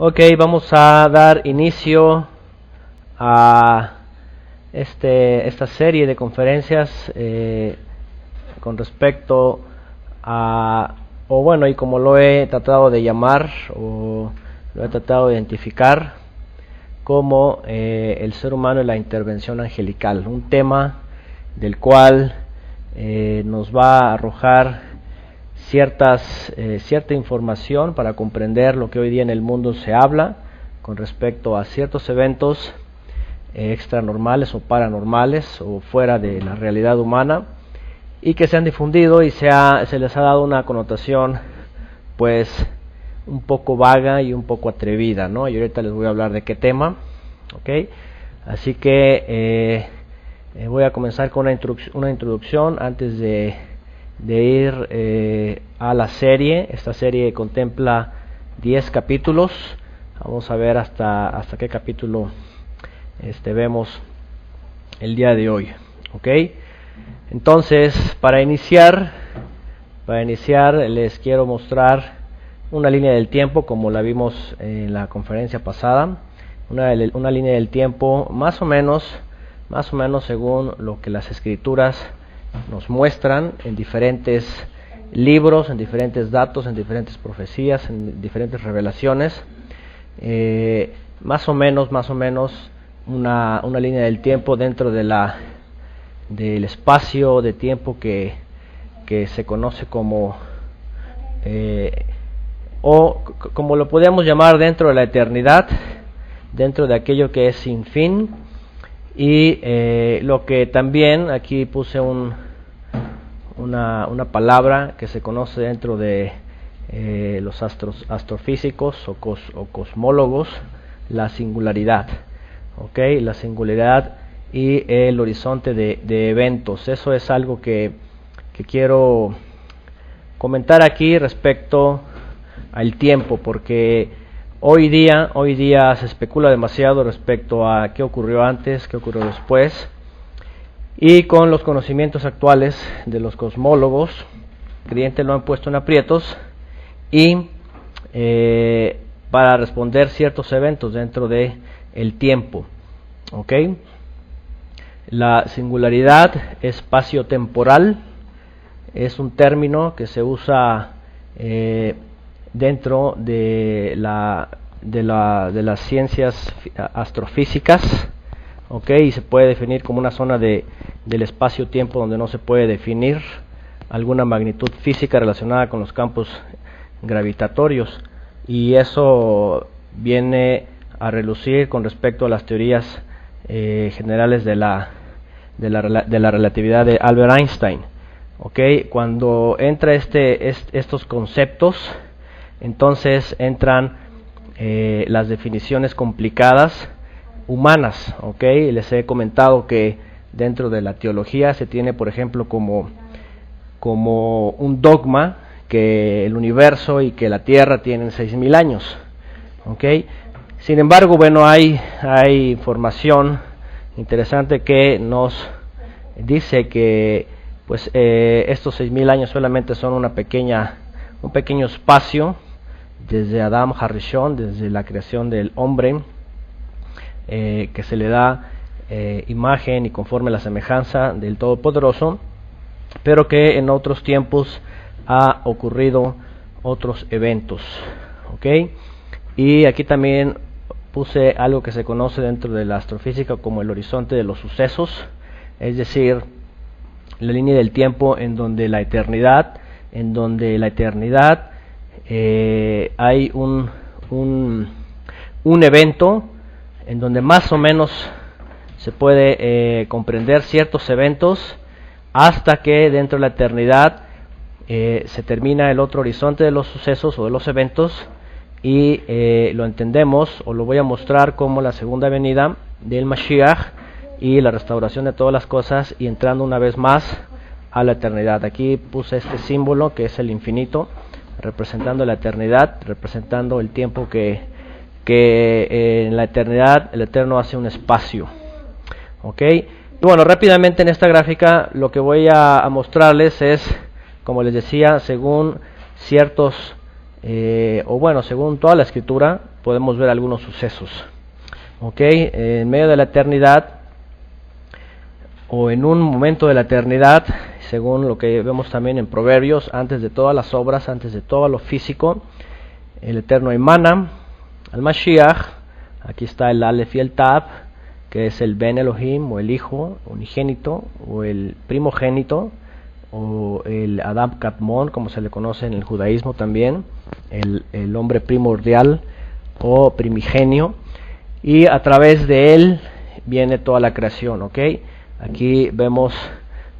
Ok, vamos a dar inicio a esta serie de conferencias con respecto a, y como lo he tratado de llamar, o lo he tratado de identificar como el ser humano y la intervención angelical, un tema del cual nos va a arrojar cierta información para comprender lo que hoy día en el mundo se habla con respecto a ciertos eventos extranormales o paranormales o fuera de la realidad humana, y que se han difundido y se les ha dado una connotación pues un poco vaga y un poco atrevida, ¿no? Y ahorita les voy a hablar de qué tema, ¿ok? Así que voy a comenzar con una introducción antes de ir a la serie. Esta serie contempla 10 capítulos. Vamos a ver hasta qué capítulo vemos el día de hoy, ¿ok? Entonces, para iniciar les quiero mostrar una línea del tiempo como la vimos en la conferencia pasada, una línea del tiempo más o menos según lo que las escrituras nos muestran en diferentes libros, en diferentes datos, en diferentes profecías, en diferentes revelaciones, más o menos una línea del tiempo dentro del espacio de tiempo que se conoce como o como lo podríamos llamar dentro de la eternidad, dentro de aquello que es sin fin. Y lo que también aquí puse una palabra que se conoce dentro de los astrofísicos o cosmólogos, la singularidad, ¿okay? La singularidad y el horizonte de eventos. Eso es algo que quiero comentar aquí respecto al tiempo, porque hoy día se especula demasiado respecto a qué ocurrió antes, qué ocurrió después, y con los conocimientos actuales de los cosmólogos, creyentes lo han puesto en aprietos y para responder ciertos eventos dentro de el tiempo, ¿ok? La singularidad espacio-temporal es un término que se usa dentro de las ciencias astrofísicas, ¿okay? Y se puede definir como una zona del espacio-tiempo donde no se puede definir alguna magnitud física relacionada con los campos gravitatorios, y eso viene a relucir con respecto a las teorías generales de la relatividad de Albert Einstein, ¿okay? Cuando entra estos conceptos, entonces entran las definiciones complicadas humanas, ¿okay? Les he comentado que dentro de la teología se tiene, por ejemplo, como un dogma que el universo y que la Tierra tienen 6,000 años, ¿okay? Sin embargo, hay información interesante que nos dice que pues estos 6,000 años solamente son un pequeño espacio desde Adam Harishon, desde la creación del hombre, que se le da imagen y conforme a la semejanza del Todopoderoso, pero que en otros tiempos ha ocurrido otros eventos, ¿okay? Y aquí también puse algo que se conoce dentro de la astrofísica como el horizonte de los sucesos, es decir, la línea del tiempo en donde la eternidad hay un evento en donde más o menos se puede comprender ciertos eventos, hasta que dentro de la eternidad se termina el otro horizonte de los sucesos o de los eventos, y lo entendemos, o lo voy a mostrar, como la segunda venida del Mashiach y la restauración de todas las cosas, y entrando una vez más a la eternidad. Aquí puse este símbolo que es el infinito, representando la eternidad, representando el tiempo que en la eternidad el Eterno hace un espacio, ¿ok? Y bueno, rápidamente en esta gráfica lo que voy a mostrarles es, como les decía, según ciertos o bueno, según toda la escritura, podemos ver algunos sucesos. ¿Ok? En medio de la eternidad, o en un momento de la eternidad, según lo que vemos también en Proverbios, antes de todas las obras, antes de todo lo físico, el Eterno emana al Mashiach. Aquí está el Aleph y el Tab, que es el Ben Elohim, o el Hijo unigénito, o el primogénito, o el Adam Kadmon, como se le conoce en el judaísmo también, el hombre primordial o primigenio, y a través de él viene toda la creación. ¿Ok? Aquí vemos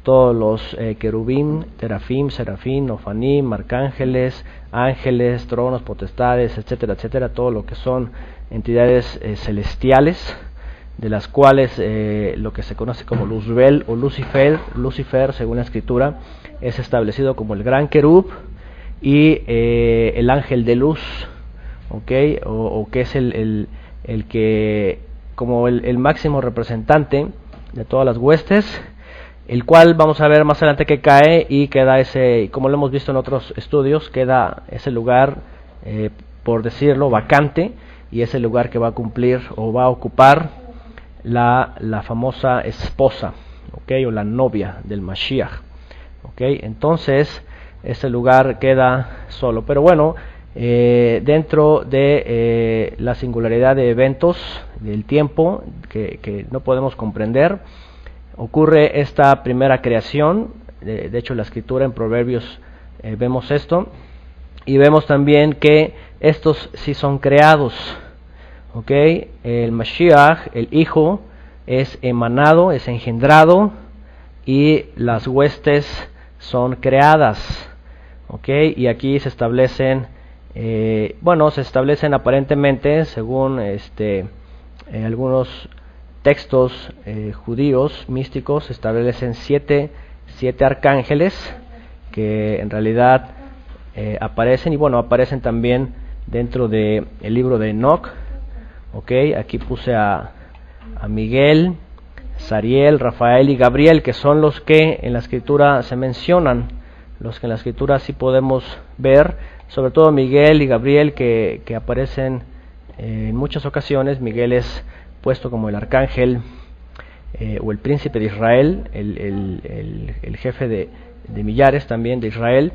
todos los querubín, terafim, serafín, ofanim, arcángeles, ángeles, tronos, potestades, etcétera, etcétera, todo lo que son entidades celestiales, de las cuales lo que se conoce como Luzbel o Lucifer, según la escritura, es establecido como el gran querub y el ángel de luz, ¿okay? o que es el que, como el máximo representante de todas las huestes, el cual vamos a ver más adelante que cae y queda ese, como lo hemos visto en otros estudios, queda ese lugar, por decirlo, vacante, y es el lugar que va a cumplir o va a ocupar la famosa esposa, ¿okay? O la novia del Mashiach, ¿okay? Entonces ese lugar queda solo, pero bueno, dentro de la singularidad de eventos del tiempo que no podemos comprender, ocurre esta primera creación. De hecho, en la escritura en Proverbios vemos esto, y vemos también que estos sí son creados. ¿Okay? El Mashiach, el Hijo, es emanado, es engendrado, y las huestes son creadas. ¿Okay? Y aquí se establecen, se establecen aparentemente, según algunos textos judíos místicos, se establecen siete arcángeles que en realidad aparecen, y bueno, aparecen también dentro del libro de Enoch. Okay, aquí puse a Miguel, Sariel, Rafael y Gabriel, que son los que en la escritura se mencionan, los que en la escritura sí podemos ver, sobre todo Miguel y Gabriel, que aparecen en muchas ocasiones. Miguel es puesto como el arcángel o el príncipe de Israel, el jefe de millares también de Israel,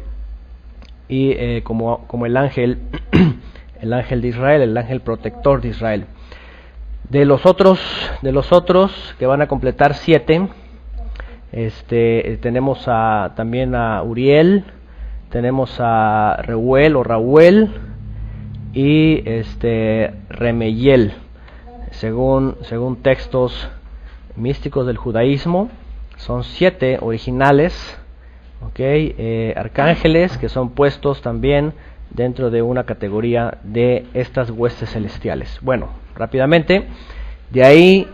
y como el ángel el ángel de Israel, el ángel protector de Israel. De los otros que van a completar 7, tenemos también a Uriel, tenemos a Reuel o Raúl, y Remeyel, según textos místicos del judaísmo. Son 7 originales, ¿okay? Arcángeles que son puestos también dentro de una categoría de estas huestes celestiales. Bueno, rápidamente, de ahí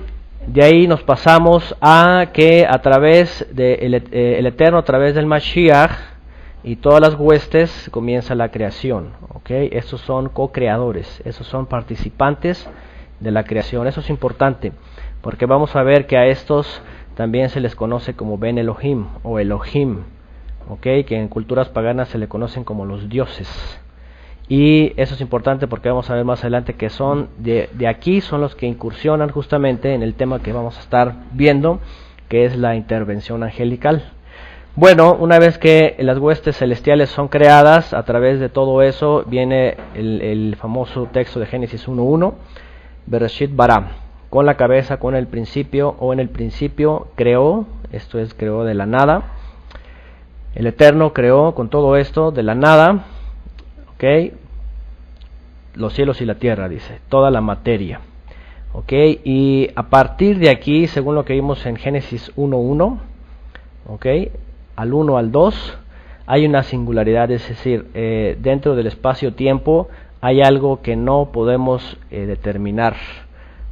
nos pasamos a que a través del el Eterno, a través del Mashiach y todas las huestes, comienza la creación. ¿Okay? Estos son co-creadores, esos son participantes de la creación. Eso es importante, porque vamos a ver que a estos también se les conoce como Ben Elohim o Elohim, ¿okay? Que en culturas paganas se le conocen como los dioses. Y eso es importante porque vamos a ver más adelante que son de aquí, son los que incursionan justamente en el tema que vamos a estar viendo, que es la intervención angelical. Bueno, una vez que las huestes celestiales son creadas, a través de todo eso viene el famoso texto de Génesis 1:1, Bereshit bara, con la cabeza, con el principio, o en el principio creó, esto es, creó de la nada. El Eterno creó con todo esto de la nada, ¿ok? Los cielos y la tierra, dice, toda la materia, ¿ok? Y a partir de aquí, según lo que vimos en Génesis 1:1, ¿ok? Al 1 al 2, hay una singularidad, es decir, dentro del espacio-tiempo hay algo que no podemos determinar,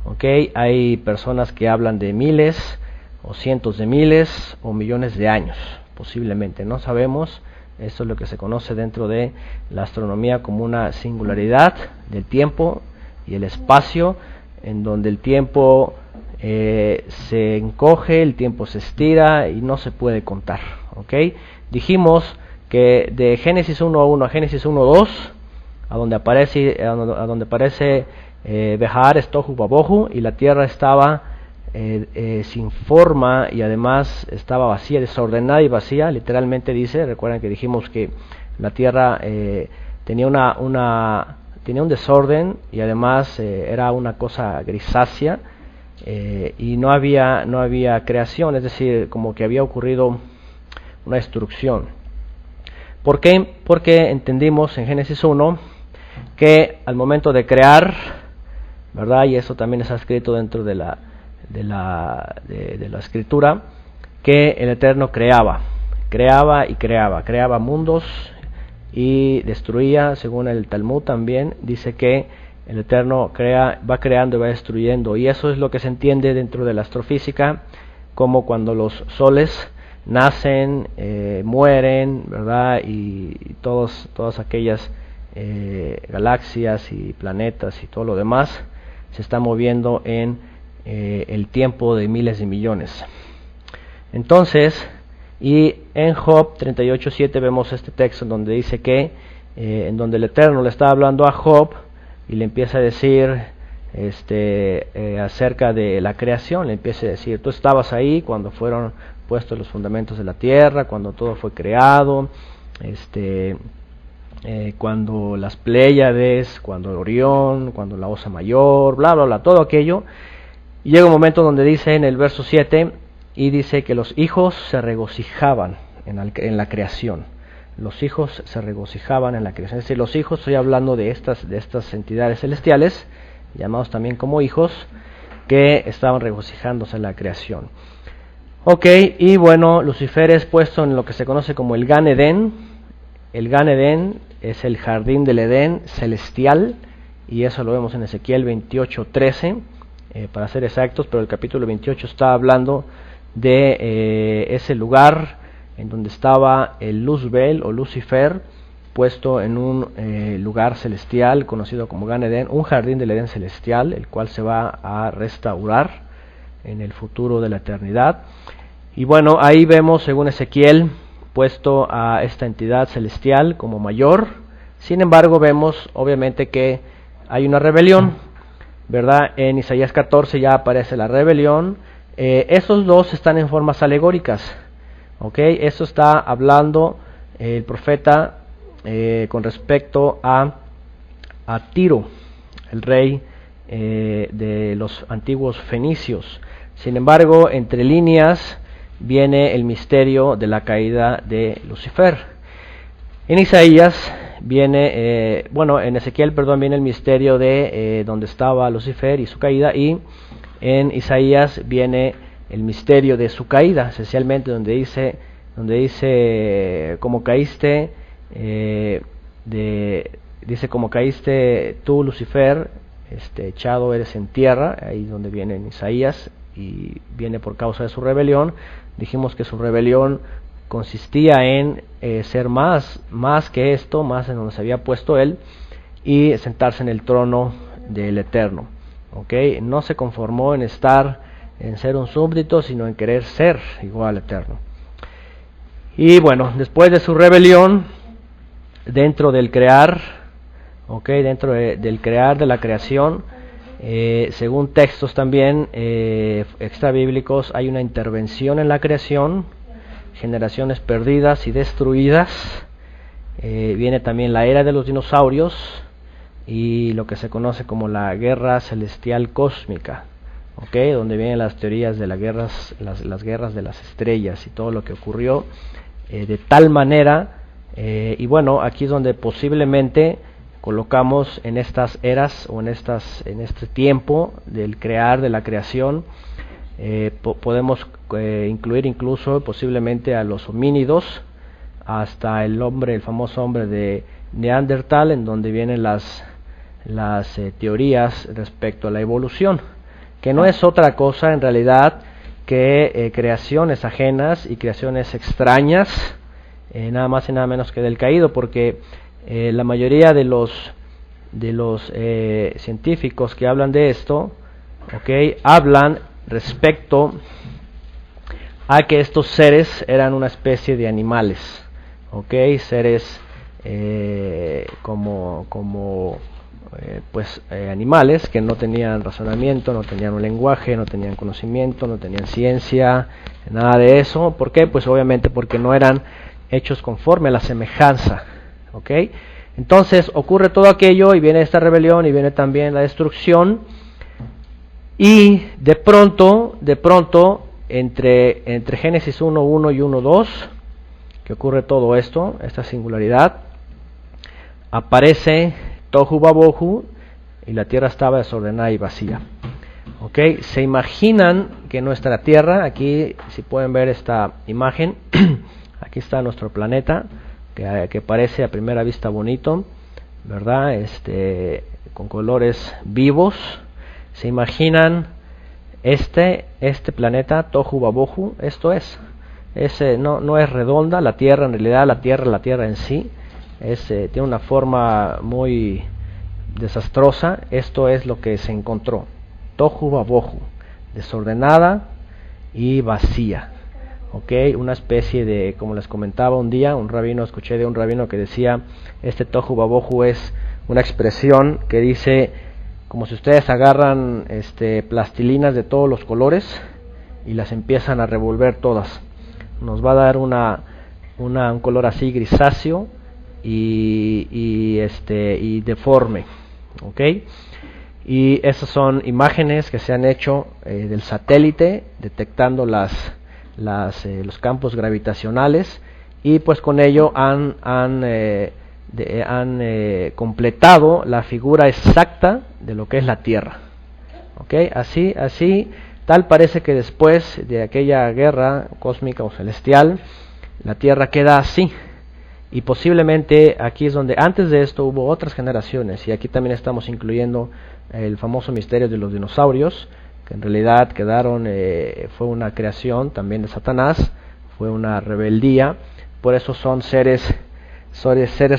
¿ok? Hay personas que hablan de miles, o cientos de miles, o millones de años, posiblemente, no sabemos. Esto es lo que se conoce dentro de la astronomía como una singularidad del tiempo y el espacio, en donde el tiempo se encoge, el tiempo se estira y no se puede contar. ¿Okay? Dijimos que de Génesis 1:1 a Génesis 1:2 a donde aparece Behar es Tohu Babohu, y la tierra estaba sin forma y además estaba vacía, desordenada y vacía. Literalmente dice, recuerdan que dijimos que la tierra tenía un desorden y además era una cosa grisácea, y no había creación, es decir, como que había ocurrido una destrucción. ¿Por qué? Porque entendimos en Génesis 1 que al momento de crear, ¿verdad? Y eso también está escrito dentro de la escritura, que el Eterno creaba mundos y destruía. Según el Talmud también dice que el Eterno va creando y va destruyendo, y eso es lo que se entiende dentro de la astrofísica, como cuando los soles nacen, mueren, ¿verdad? Y todas aquellas galaxias y planetas y todo lo demás se está moviendo en el tiempo de miles de millones. Entonces, y en Job 38:7 vemos este texto en donde dice que en donde el Eterno le está hablando a Job y le empieza a decir acerca de la creación. Le empieza a decir: tú estabas ahí cuando fueron puestos los fundamentos de la tierra, cuando todo fue creado, cuando las Pléyades, cuando el Orión, cuando la Osa Mayor, bla bla bla, todo aquello. Y llega un momento donde dice en el verso 7, y dice que los hijos se regocijaban en la creación. Los hijos se regocijaban en la creación. Es decir, los hijos, estoy hablando de estas entidades celestiales, llamados también como hijos, que estaban regocijándose en la creación. Ok, y bueno, Lucifer es puesto en lo que se conoce como el Gan Edén. El Gan Edén es el jardín del Edén celestial, y eso lo vemos en Ezequiel 28:13, para ser exactos, pero el capítulo 28 está hablando de ese lugar en donde estaba el Luzbel o Lucifer, puesto en un lugar celestial conocido como Gan Edén, un jardín del Edén celestial, el cual se va a restaurar en el futuro de la eternidad. Y bueno, ahí vemos, según Ezequiel, puesto a esta entidad celestial como mayor. Sin embargo, vemos obviamente que hay una rebelión, ¿verdad? En Isaías 14 ya aparece la rebelión. Esos dos están en formas alegóricas, ¿ok? Eso está hablando el profeta con respecto a Tiro, el rey de los antiguos fenicios. Sin embargo, entre líneas viene el misterio de la caída de Lucifer. En Isaías viene, en Ezequiel, viene el misterio de donde estaba Lucifer y su caída, y en Isaías viene el misterio de su caída, esencialmente donde dice como caíste, dice como caíste tú, Lucifer, echado eres en tierra, ahí donde viene en Isaías, y viene por causa de su rebelión. Dijimos que su rebelión consistía en ser más que esto, más en donde se había puesto él, y sentarse en el trono del Eterno. ¿Okay? No se conformó en ser un súbdito, sino en querer ser igual al Eterno. Y bueno, después de su rebelión, dentro del crear, dentro del crear de la creación, según textos también extrabíblicos, hay una intervención en la creación, generaciones perdidas y destruidas. Viene también la era de los dinosaurios y lo que se conoce como la guerra celestial cósmica, donde vienen las teorías de las guerras de las estrellas y todo lo que ocurrió de tal manera, y bueno, aquí es donde posiblemente colocamos en estas eras o en este tiempo del crear, de la creación, podemos incluir incluso posiblemente a los homínidos, hasta el famoso hombre de Neandertal, en donde vienen las teorías respecto a la evolución, que no es otra cosa en realidad que creaciones ajenas y creaciones extrañas, nada más y nada menos que del caído, porque la mayoría de los científicos que hablan de esto, hablan respecto a que estos seres eran una especie de animales, seres animales que no tenían razonamiento, no tenían un lenguaje, no tenían conocimiento, no tenían ciencia, nada de eso. ¿Por qué? Pues obviamente porque no eran hechos conforme a la semejanza. ¿Ok? Entonces ocurre todo aquello y viene esta rebelión y viene también la destrucción, y de pronto entre Génesis 1.1 y 1.2 que ocurre todo esto, esta singularidad, aparece Tohu Vabohu y la tierra estaba desordenada y vacía. ¿Ok? Se imaginan que nuestra tierra, aquí si pueden ver esta imagen, aquí está nuestro planeta, que parece a primera vista bonito, ¿verdad? Con colores vivos. Se imaginan este planeta, Tohu Vabohu, esto no es redonda la tierra, en realidad la tierra en sí, tiene una forma muy desastrosa. Esto es lo que se encontró, Tohu Vabohu, desordenada y vacía. Okay, una especie de, como les comentaba un día, escuché de un rabino que decía, Tohu Vabohu es una expresión que dice, como si ustedes agarran plastilinas de todos los colores y las empiezan a revolver todas. Nos va a dar un color así grisáceo y deforme. ¿Okay? Y esas son imágenes que se han hecho del satélite, detectando los campos gravitacionales, y pues con ello han completado la figura exacta de lo que es la Tierra. ¿Okay? Así tal parece que después de aquella guerra cósmica o celestial, la Tierra queda así. Y posiblemente aquí es donde, antes de esto hubo otras generaciones, y aquí también estamos incluyendo el famoso misterio de los dinosaurios, que en realidad fue una creación también de Satanás, fue una rebeldía. Por eso son seres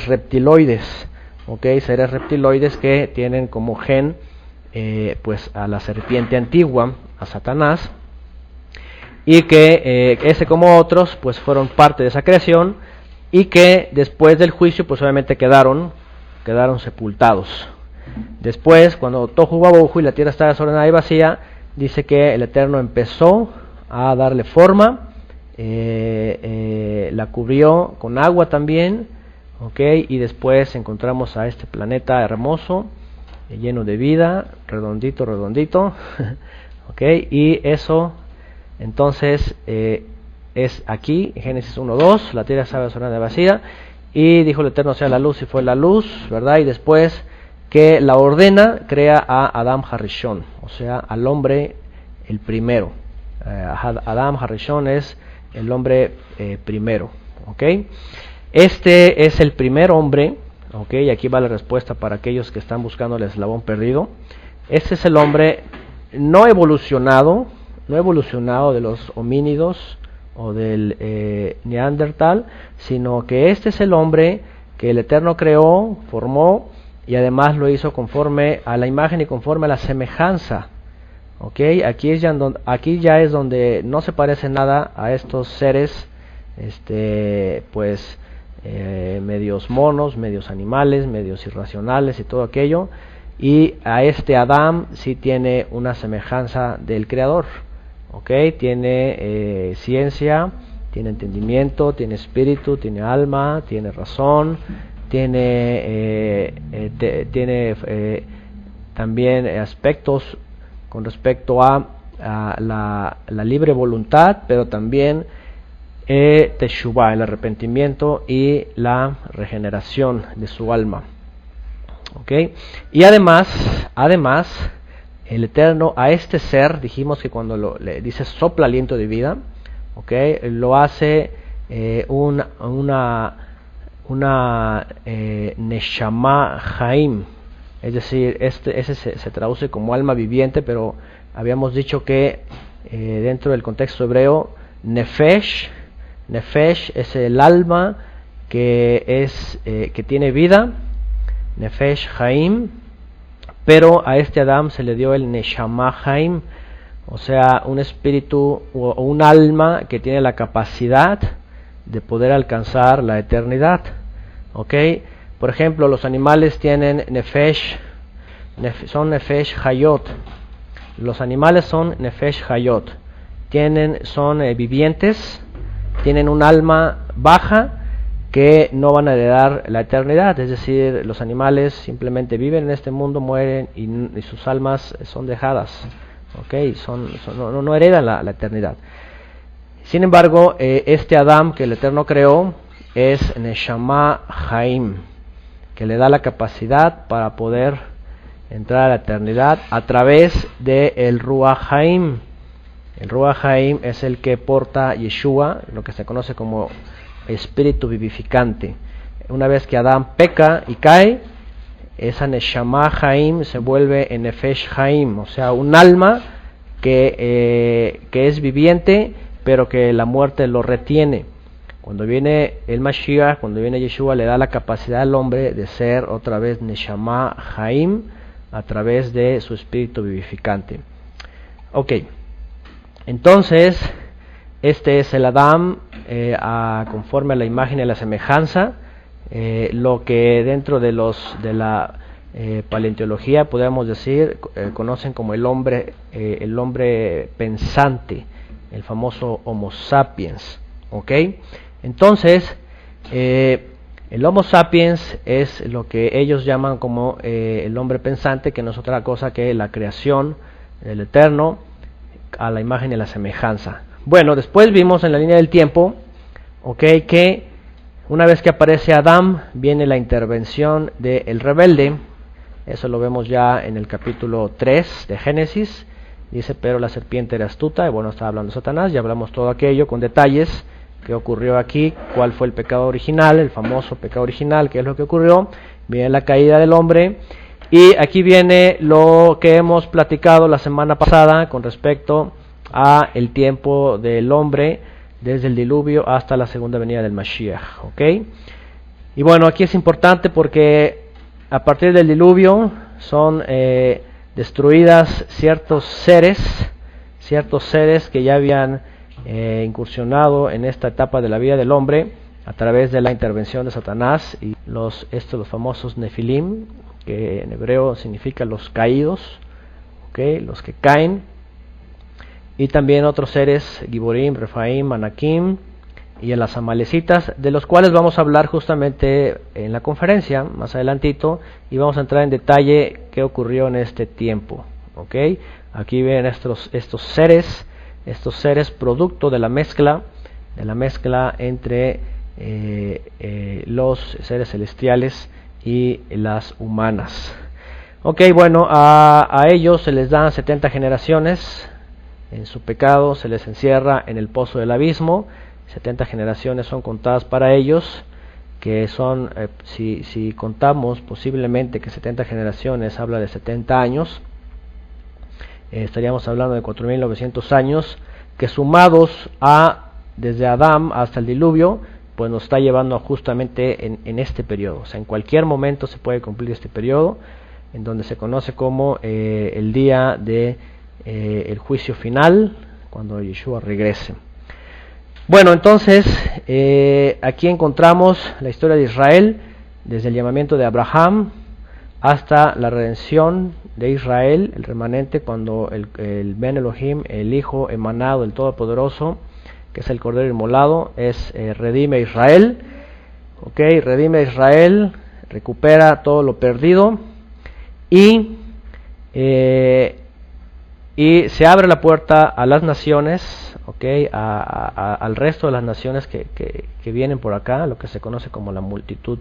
reptiloides, ¿okay? Seres reptiloides que tienen como gen pues a la serpiente antigua, a Satanás, y que ese como otros pues fueron parte de esa creación, y que después del juicio pues obviamente quedaron sepultados. Después, cuando Tohu Vabohu y la tierra estaba desordenada y vacía, dice que el Eterno empezó a darle forma, la cubrió con agua también, ¿okay? Y después encontramos a este planeta hermoso, lleno de vida, redondito, ¿okay? Y eso, entonces, es aquí, Génesis 1.2, la tierra estaba desordenada y vacía, y dijo el Eterno sea la luz, y fue la luz, ¿verdad? Y después que la ordena, crea a Adam Harishon, o sea, al hombre el primero. Adam Harishon es el hombre primero, ¿ok? Este es el primer hombre, ¿ok? Y aquí va la respuesta para aquellos que están buscando el eslabón perdido. Este es el hombre no evolucionado de los homínidos o del Neandertal, sino que este es el hombre que el Eterno creó, formó, y además lo hizo conforme a la imagen y conforme a la semejanza. ¿Okay? Aquí ya es donde no se parece nada a estos seres, medios monos, medios animales, medios irracionales y todo aquello. Y a Adán sí tiene una semejanza del Creador. ¿Okay? Tiene ciencia, tiene entendimiento, tiene espíritu, tiene alma, tiene razón, tiene también aspectos con respecto a la libre voluntad, pero también Teshuvah, el arrepentimiento y la regeneración de su alma. ¿Okay? Y además, el Eterno a este ser, dijimos que cuando le dice sopla aliento de vida, ¿okay? Lo hace una Neshama Haim, es decir, ese se traduce como alma viviente, pero habíamos dicho que dentro del contexto hebreo, Nefesh es el alma que tiene vida, Nefesh Haim, pero a Adán se le dio el Neshama Haim, o sea, un espíritu o un alma que tiene la capacidad de poder alcanzar la eternidad. ¿ok? Por ejemplo, los animales tienen nefesh, son nefesh hayot. Los animales son nefesh hayot. Son vivientes, tienen un alma baja que no van a heredar la eternidad. Es decir, los animales simplemente viven en este mundo, mueren y sus almas son dejadas, ¿ok? No heredan la eternidad. Sin embargo, este Adam que el Eterno creó es Neshama Haim, que le da la capacidad para poder entrar a la eternidad a través del Ruach Haim. El Ruach Haim es el que porta Yeshua, lo que se conoce como espíritu vivificante. Una vez que Adán peca y cae, esa Neshama Haim se vuelve en Nefesh Haim, o sea, un alma que es viviente, pero que la muerte lo retiene. Cuando viene el Mashiach, cuando viene Yeshua, le da la capacidad al hombre de ser otra vez Neshama Haim a través de su espíritu vivificante. Ok, entonces este es el Adam conforme a la imagen y la semejanza, lo que dentro de la paleontología podemos decir conocen como el hombre pensante, el famoso Homo sapiens. ¿Ok? Entonces, el Homo sapiens es lo que ellos llaman como el hombre pensante, que no es otra cosa que la creación del Eterno a la imagen y la semejanza. Bueno, después vimos en la línea del tiempo, ¿okay?, que una vez que aparece Adán, viene la intervención del rebelde. Eso lo vemos ya en el capítulo 3 de Génesis. Dice, pero la serpiente era astuta, y bueno, estaba hablando de Satanás, ya hablamos todo aquello con detalles, qué ocurrió aquí, cuál fue el pecado original, el famoso pecado original, qué es lo que ocurrió, viene la caída del hombre, y aquí viene lo que hemos platicado la semana pasada con respecto a el tiempo del hombre, desde el diluvio hasta la segunda venida del Mashiach, ¿ok? Y bueno, aquí es importante porque a partir del diluvio son destruidas ciertos seres que ya habían incursionado en esta etapa de la vida del hombre a través de la intervención de Satanás y los famosos Nefilim, que en hebreo significa los caídos, ¿okay?, los que caen, y también otros seres, Giborim, Refaim, Anakim y en las amalecitas, de los cuales vamos a hablar justamente en la conferencia más adelantito, y vamos a entrar en detalle qué ocurrió en este tiempo. ¿Ok? Aquí ven estos seres producto de la mezcla entre los seres celestiales y las humanas. Ok, bueno, a ellos se les dan 70 generaciones. En su pecado se les encierra en el pozo del abismo. 70 generaciones son contadas para ellos, que son, si contamos posiblemente que 70 generaciones habla de 70 años, estaríamos hablando de 4.900 años, que sumados desde Adán hasta el diluvio, pues nos está llevando justamente en este periodo. O sea, en cualquier momento se puede cumplir este periodo, en donde se conoce como el día de el juicio final, cuando Yeshua regrese. Bueno, entonces aquí encontramos la historia de Israel, desde el llamamiento de Abraham hasta la redención de Israel, el remanente, cuando el Ben Elohim, el Hijo emanado del Todopoderoso, que es el Cordero Inmolado, redime a Israel. Ok, redime a Israel, recupera todo lo perdido, y se abre la puerta a las naciones, okay, al resto de las naciones que vienen por acá, lo que se conoce como la multitud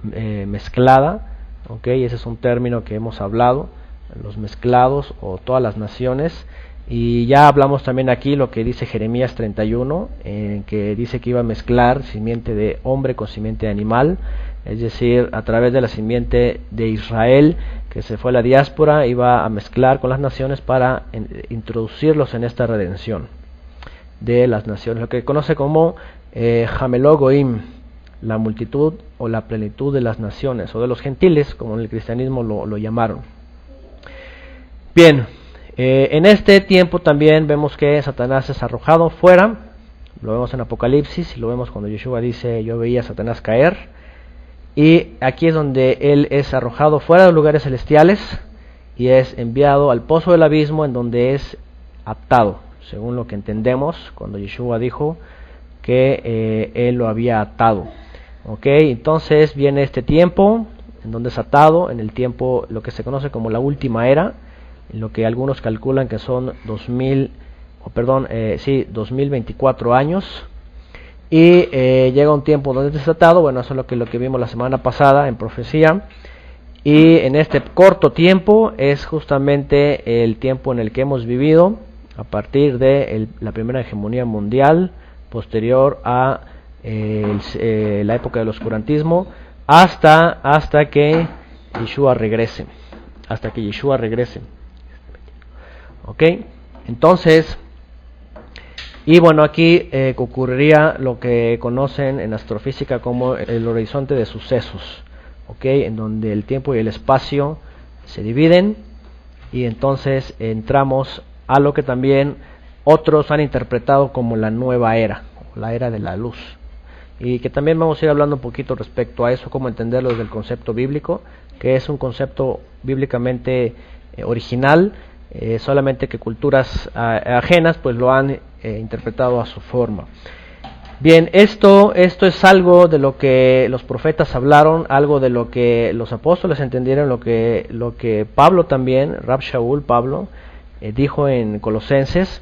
mezclada. Okay, ese es un término que hemos hablado, los mezclados o todas las naciones. Y ya hablamos también aquí lo que dice Jeremías 31, que dice que iba a mezclar simiente de hombre con simiente de animal, es decir, a través de la simiente de Israel, que se fue a la diáspora, iba a mezclar con las naciones para introducirlos en esta redención de las naciones, lo que conoce como Jameló Goim, la multitud o la plenitud de las naciones, o de los gentiles, como en el cristianismo lo llamaron. Bien, en este tiempo también vemos que Satanás es arrojado fuera, lo vemos en Apocalipsis, y lo vemos cuando Yeshua dice, yo veía a Satanás caer, y aquí es donde él es arrojado fuera de los lugares celestiales y es enviado al pozo del abismo, en donde es atado, según lo que entendemos cuando Yeshua dijo que él lo había atado. Entonces viene este tiempo en donde es atado, en el tiempo, lo que se conoce como la última era, en lo que algunos calculan que son 2024 años, y llega un tiempo donde es desatado. Bueno, eso es lo que vimos la semana pasada en profecía, y en este corto tiempo es justamente el tiempo en el que hemos vivido a partir de la primera hegemonía mundial, posterior a la época del oscurantismo, hasta que Yeshua regrese, entonces, y bueno, aquí ocurriría lo que conocen en astrofísica como el horizonte de sucesos, en donde el tiempo y el espacio se dividen, y entonces entramos a lo que también otros han interpretado como la nueva era, la era de la luz, y que también vamos a ir hablando un poquito respecto a eso, cómo entenderlo desde el concepto bíblico, que es un concepto bíblicamente original, solamente que culturas ajenas pues lo han interpretado a su forma. Bien, esto es algo de lo que los profetas hablaron, algo de lo que los apóstoles entendieron, lo que Pablo también, Rab Shaul Pablo, dijo en Colosenses.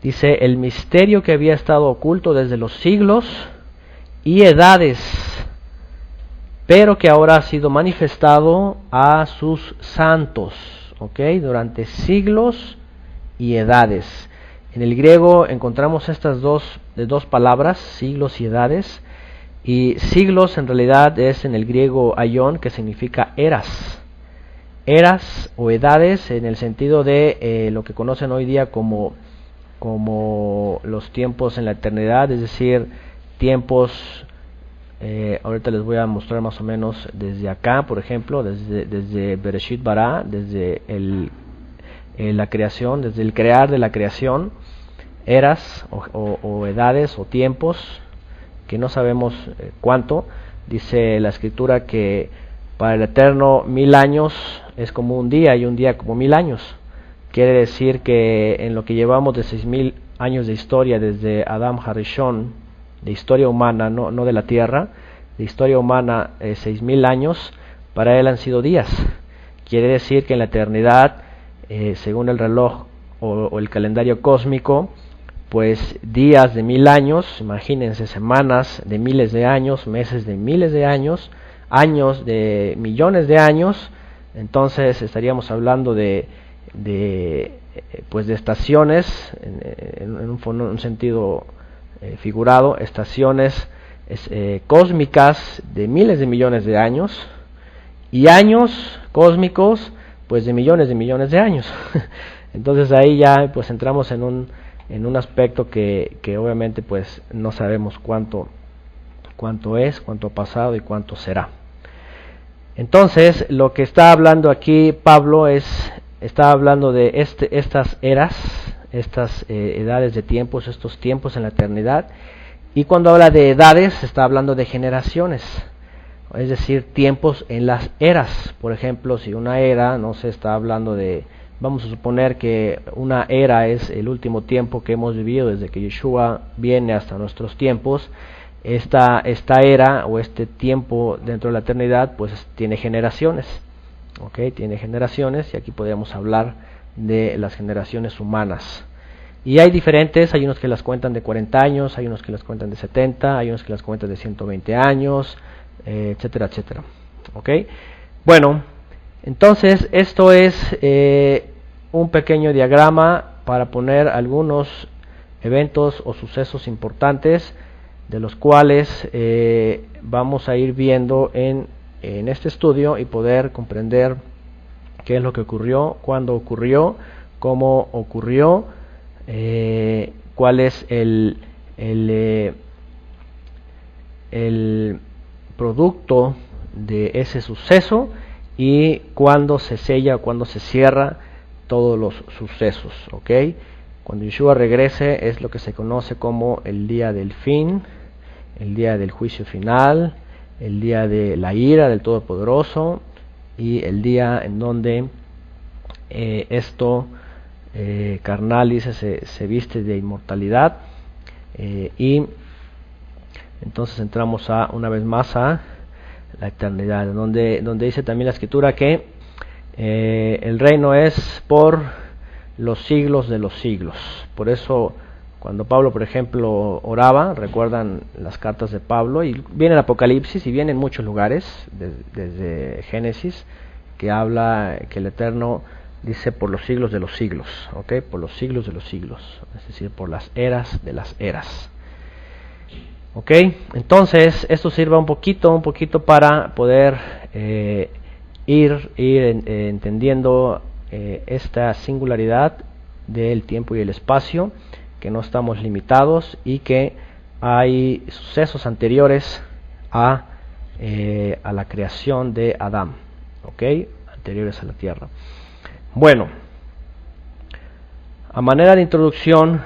Dice: el misterio que había estado oculto desde los siglos y edades, pero que ahora ha sido manifestado a sus santos, durante siglos y edades. En el griego encontramos estas dos palabras, siglos y edades, y siglos en realidad es en el griego aion, que significa eras o edades, en el sentido de lo que conocen hoy día como los tiempos en la eternidad, es decir, tiempos, ahorita les voy a mostrar más o menos desde acá, por ejemplo, desde Bereshit Bara, desde la creación, desde el crear de la creación, eras o edades o tiempos, que no sabemos cuánto. Dice la escritura que para el Eterno 1000 años es como un día, y un día como 1000 años. Quiere decir que en lo que llevamos de 6000 años de historia, desde Adam Harishon, de historia humana, no de la tierra, de historia humana, 6000 años, para él han sido días. Quiere decir que en la eternidad, según el reloj o el calendario cósmico, pues días de 1000 años, imagínense, semanas de miles de años, meses de miles de años de millones de años. Entonces estaríamos hablando de estaciones, en un sentido figurado, estaciones cósmicas de miles de millones de años, y años cósmicos pues de millones de años. Entonces ahí ya pues entramos en un aspecto que obviamente pues no sabemos cuánto es, cuánto ha pasado y cuánto será. Entonces lo que está hablando aquí Pablo está hablando de estas eras, estas edades de tiempos, estos tiempos en la eternidad, y cuando habla de edades está hablando de generaciones, es decir, tiempos en las eras. Por ejemplo, si una era, no se está hablando de, vamos a suponer que una era es el último tiempo que hemos vivido desde que Yeshua viene hasta nuestros tiempos. Esta era o este tiempo dentro de la eternidad pues tiene generaciones, tiene generaciones, y aquí podríamos hablar de las generaciones humanas. Y hay diferentes, hay unos que las cuentan de 40 años, hay unos que las cuentan de 70, hay unos que las cuentan de 120 años, etcétera, etcétera. Bueno, entonces esto es un pequeño diagrama para poner algunos eventos o sucesos importantes, de los cuales vamos a ir viendo en este estudio, y poder comprender qué es lo que ocurrió, cuándo ocurrió, cómo ocurrió, cuál es el producto de ese suceso, y cuándo se sella o cuándo se cierra todos los sucesos. Cuando Yeshua regrese es lo que se conoce como el día del fin, el día del juicio final, el día de la ira del Todopoderoso y el día en donde carnal, dice, se viste de inmortalidad, y entonces entramos una vez más a la eternidad, donde dice también la Escritura que el reino es por los siglos de los siglos. Por eso cuando Pablo, por ejemplo, oraba, recuerdan las cartas de Pablo, y viene el Apocalipsis y viene en muchos lugares, desde Génesis, que habla que el Eterno dice por los siglos de los siglos, ¿ok? Por los siglos de los siglos, es decir, por las eras de las eras. ¿Ok? Entonces, esto sirve un poquito para poder ir entendiendo esta singularidad del tiempo y el espacio, que no estamos limitados y que hay sucesos anteriores a la creación de Adán, ¿ok? Anteriores a la tierra. Bueno, a manera de introducción,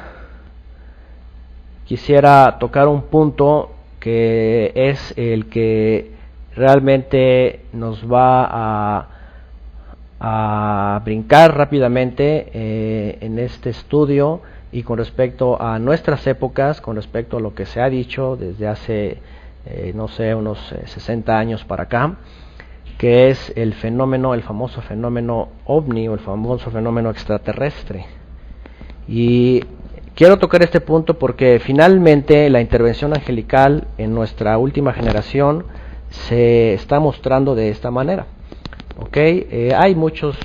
quisiera tocar un punto que es el que realmente nos va a brincar rápidamente en este estudio, y con respecto a nuestras épocas, con respecto a lo que se ha dicho desde hace, unos 60 años para acá, que es el famoso fenómeno ovni, o el famoso fenómeno extraterrestre. Y quiero tocar este punto porque finalmente la intervención angelical en nuestra última generación se está mostrando de esta manera. ¿Okay? Hay muchos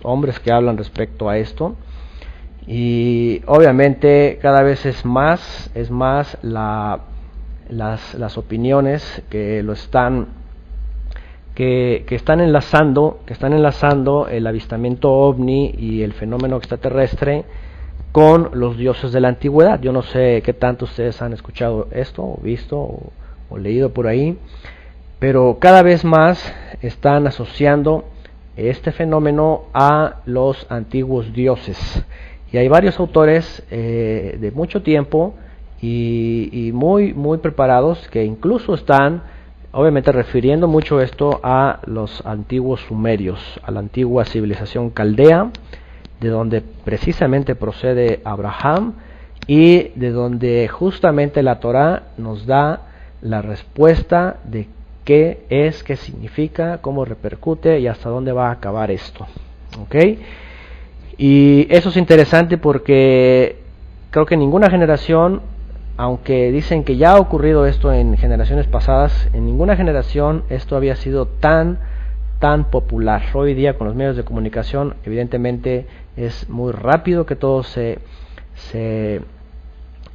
hombres que hablan respecto a esto, y obviamente cada vez es más las opiniones que lo están que están enlazando el avistamiento ovni y el fenómeno extraterrestre con los dioses de la antigüedad. Yo no sé qué tanto ustedes han escuchado esto, o visto, o leído por ahí, pero cada vez más están asociando este fenómeno a los antiguos dioses. Y hay varios autores de mucho tiempo y muy preparados, que incluso están obviamente refiriendo mucho esto a los antiguos sumerios, a la antigua civilización caldea, de donde precisamente procede Abraham, y de donde justamente la Torá nos da la respuesta de qué es, qué significa, cómo repercute y hasta dónde va a acabar esto. ¿Ok? Y eso es interesante porque creo que ninguna generación, aunque dicen que ya ha ocurrido esto en generaciones pasadas, en ninguna generación esto había sido tan popular. Hoy día con los medios de comunicación, evidentemente es muy rápido que todo se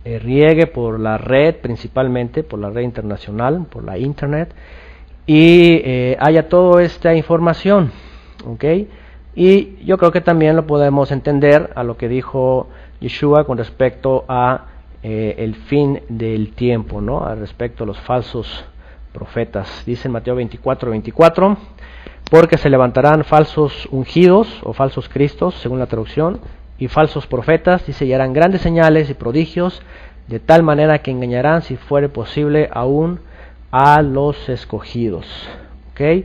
riegue por la red, principalmente por la red internacional, por la internet, y haya toda esta información, ¿ok? Y yo creo que también lo podemos entender a lo que dijo Yeshua con respecto a el fin del tiempo, ¿no? Al respecto a los falsos profetas. Dice en Mateo 24, porque se levantarán falsos ungidos o falsos cristos, según la traducción, y falsos profetas, dice, y harán grandes señales y prodigios, de tal manera que engañarán, si fuere posible, aún a los escogidos. ¿Ok?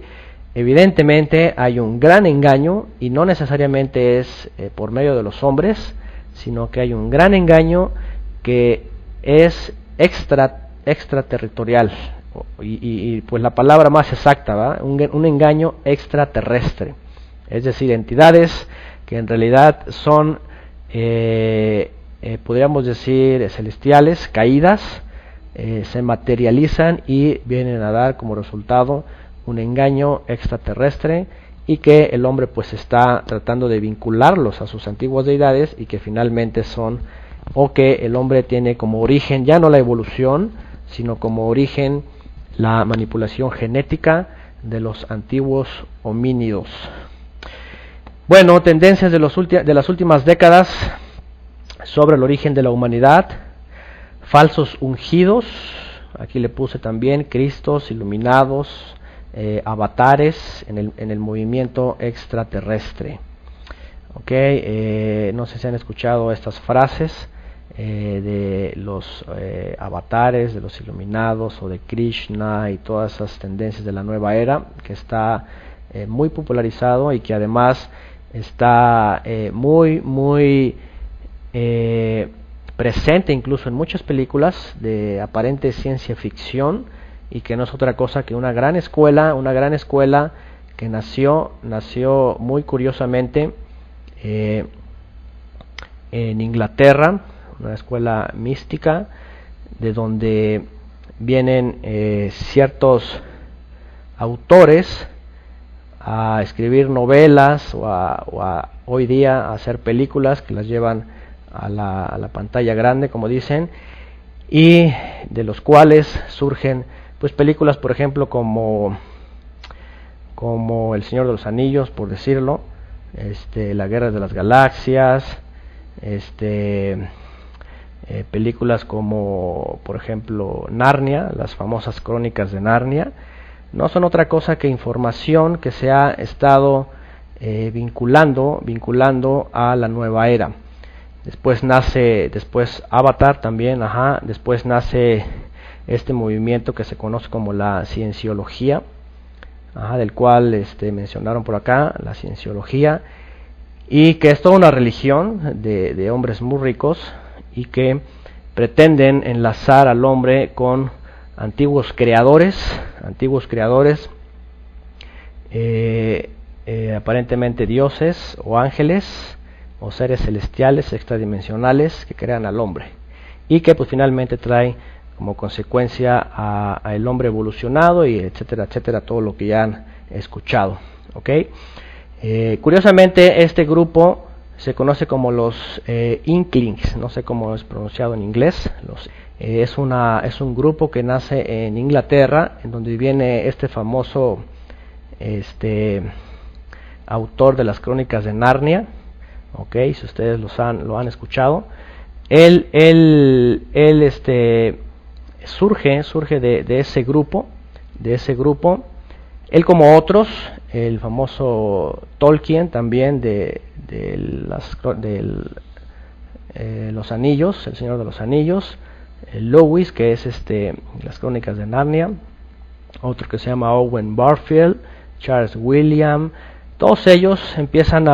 Evidentemente hay un gran engaño, y no necesariamente es por medio de los hombres, sino que hay un gran engaño que es extraterritorial, y pues la palabra más exacta, ¿va? Un engaño extraterrestre, es decir, entidades que en realidad son, podríamos decir, celestiales, caídas, se materializan y vienen a dar como resultado un engaño extraterrestre, y que el hombre pues está tratando de vincularlos a sus antiguas deidades, y que finalmente son, o que el hombre tiene como origen ya no la evolución, sino como origen la manipulación genética de los antiguos homínidos. Bueno, tendencias de las últimas décadas sobre el origen de la humanidad: falsos ungidos, aquí le puse también cristos, iluminados, avatares en el movimiento extraterrestre. Okay, no sé si han escuchado estas frases de los avatares, de los iluminados o de Krishna y todas esas tendencias de la nueva era, que está muy popularizado y que además está muy presente incluso en muchas películas de aparente ciencia ficción, y que no es otra cosa que una gran escuela que nació muy curiosamente en Inglaterra, una escuela mística de donde vienen ciertos autores a escribir novelas o hoy día a hacer películas que las llevan a la pantalla grande, como dicen, y de los cuales surgen pues películas, por ejemplo, como El Señor de los Anillos, por decirlo, La Guerra de las Galaxias, películas como, por ejemplo, Narnia, las famosas crónicas de Narnia. No son otra cosa que información que se ha estado vinculando a la nueva era. Después Avatar también, después nace este movimiento que se conoce como la cienciología, del cual mencionaron por acá, la cienciología, y que es toda una religión de hombres muy ricos y que pretenden enlazar al hombre con antiguos creadores, aparentemente dioses o ángeles o seres celestiales extradimensionales que crean al hombre, y que pues finalmente trae como consecuencia a el hombre evolucionado, y etcétera, todo lo que ya han escuchado. Curiosamente, este grupo se conoce como los Inklings, no sé cómo es pronunciado en inglés. Es un grupo que nace en Inglaterra, en donde viene este famoso autor de las crónicas de Narnia. Si ustedes lo han escuchado, él surge de ese grupo, él, como otros, el famoso Tolkien también de los Anillos, El Señor de los Anillos, Lewis, que es las crónicas de Narnia, otro que se llama Owen Barfield, Charles William. Todos ellos empiezan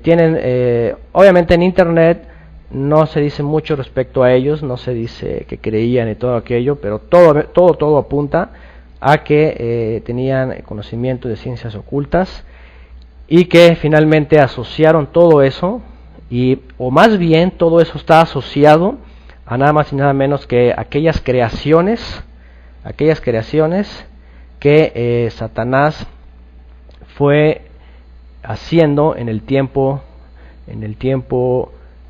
tienen, obviamente en internet no se dice mucho respecto a ellos, no se dice que creían y todo aquello, pero todo apunta a que tenían conocimiento de ciencias ocultas, y que finalmente asociaron todo eso, o más bien todo eso está asociado a nada más y nada menos que aquellas creaciones que Satanás fue haciendo en el tiempo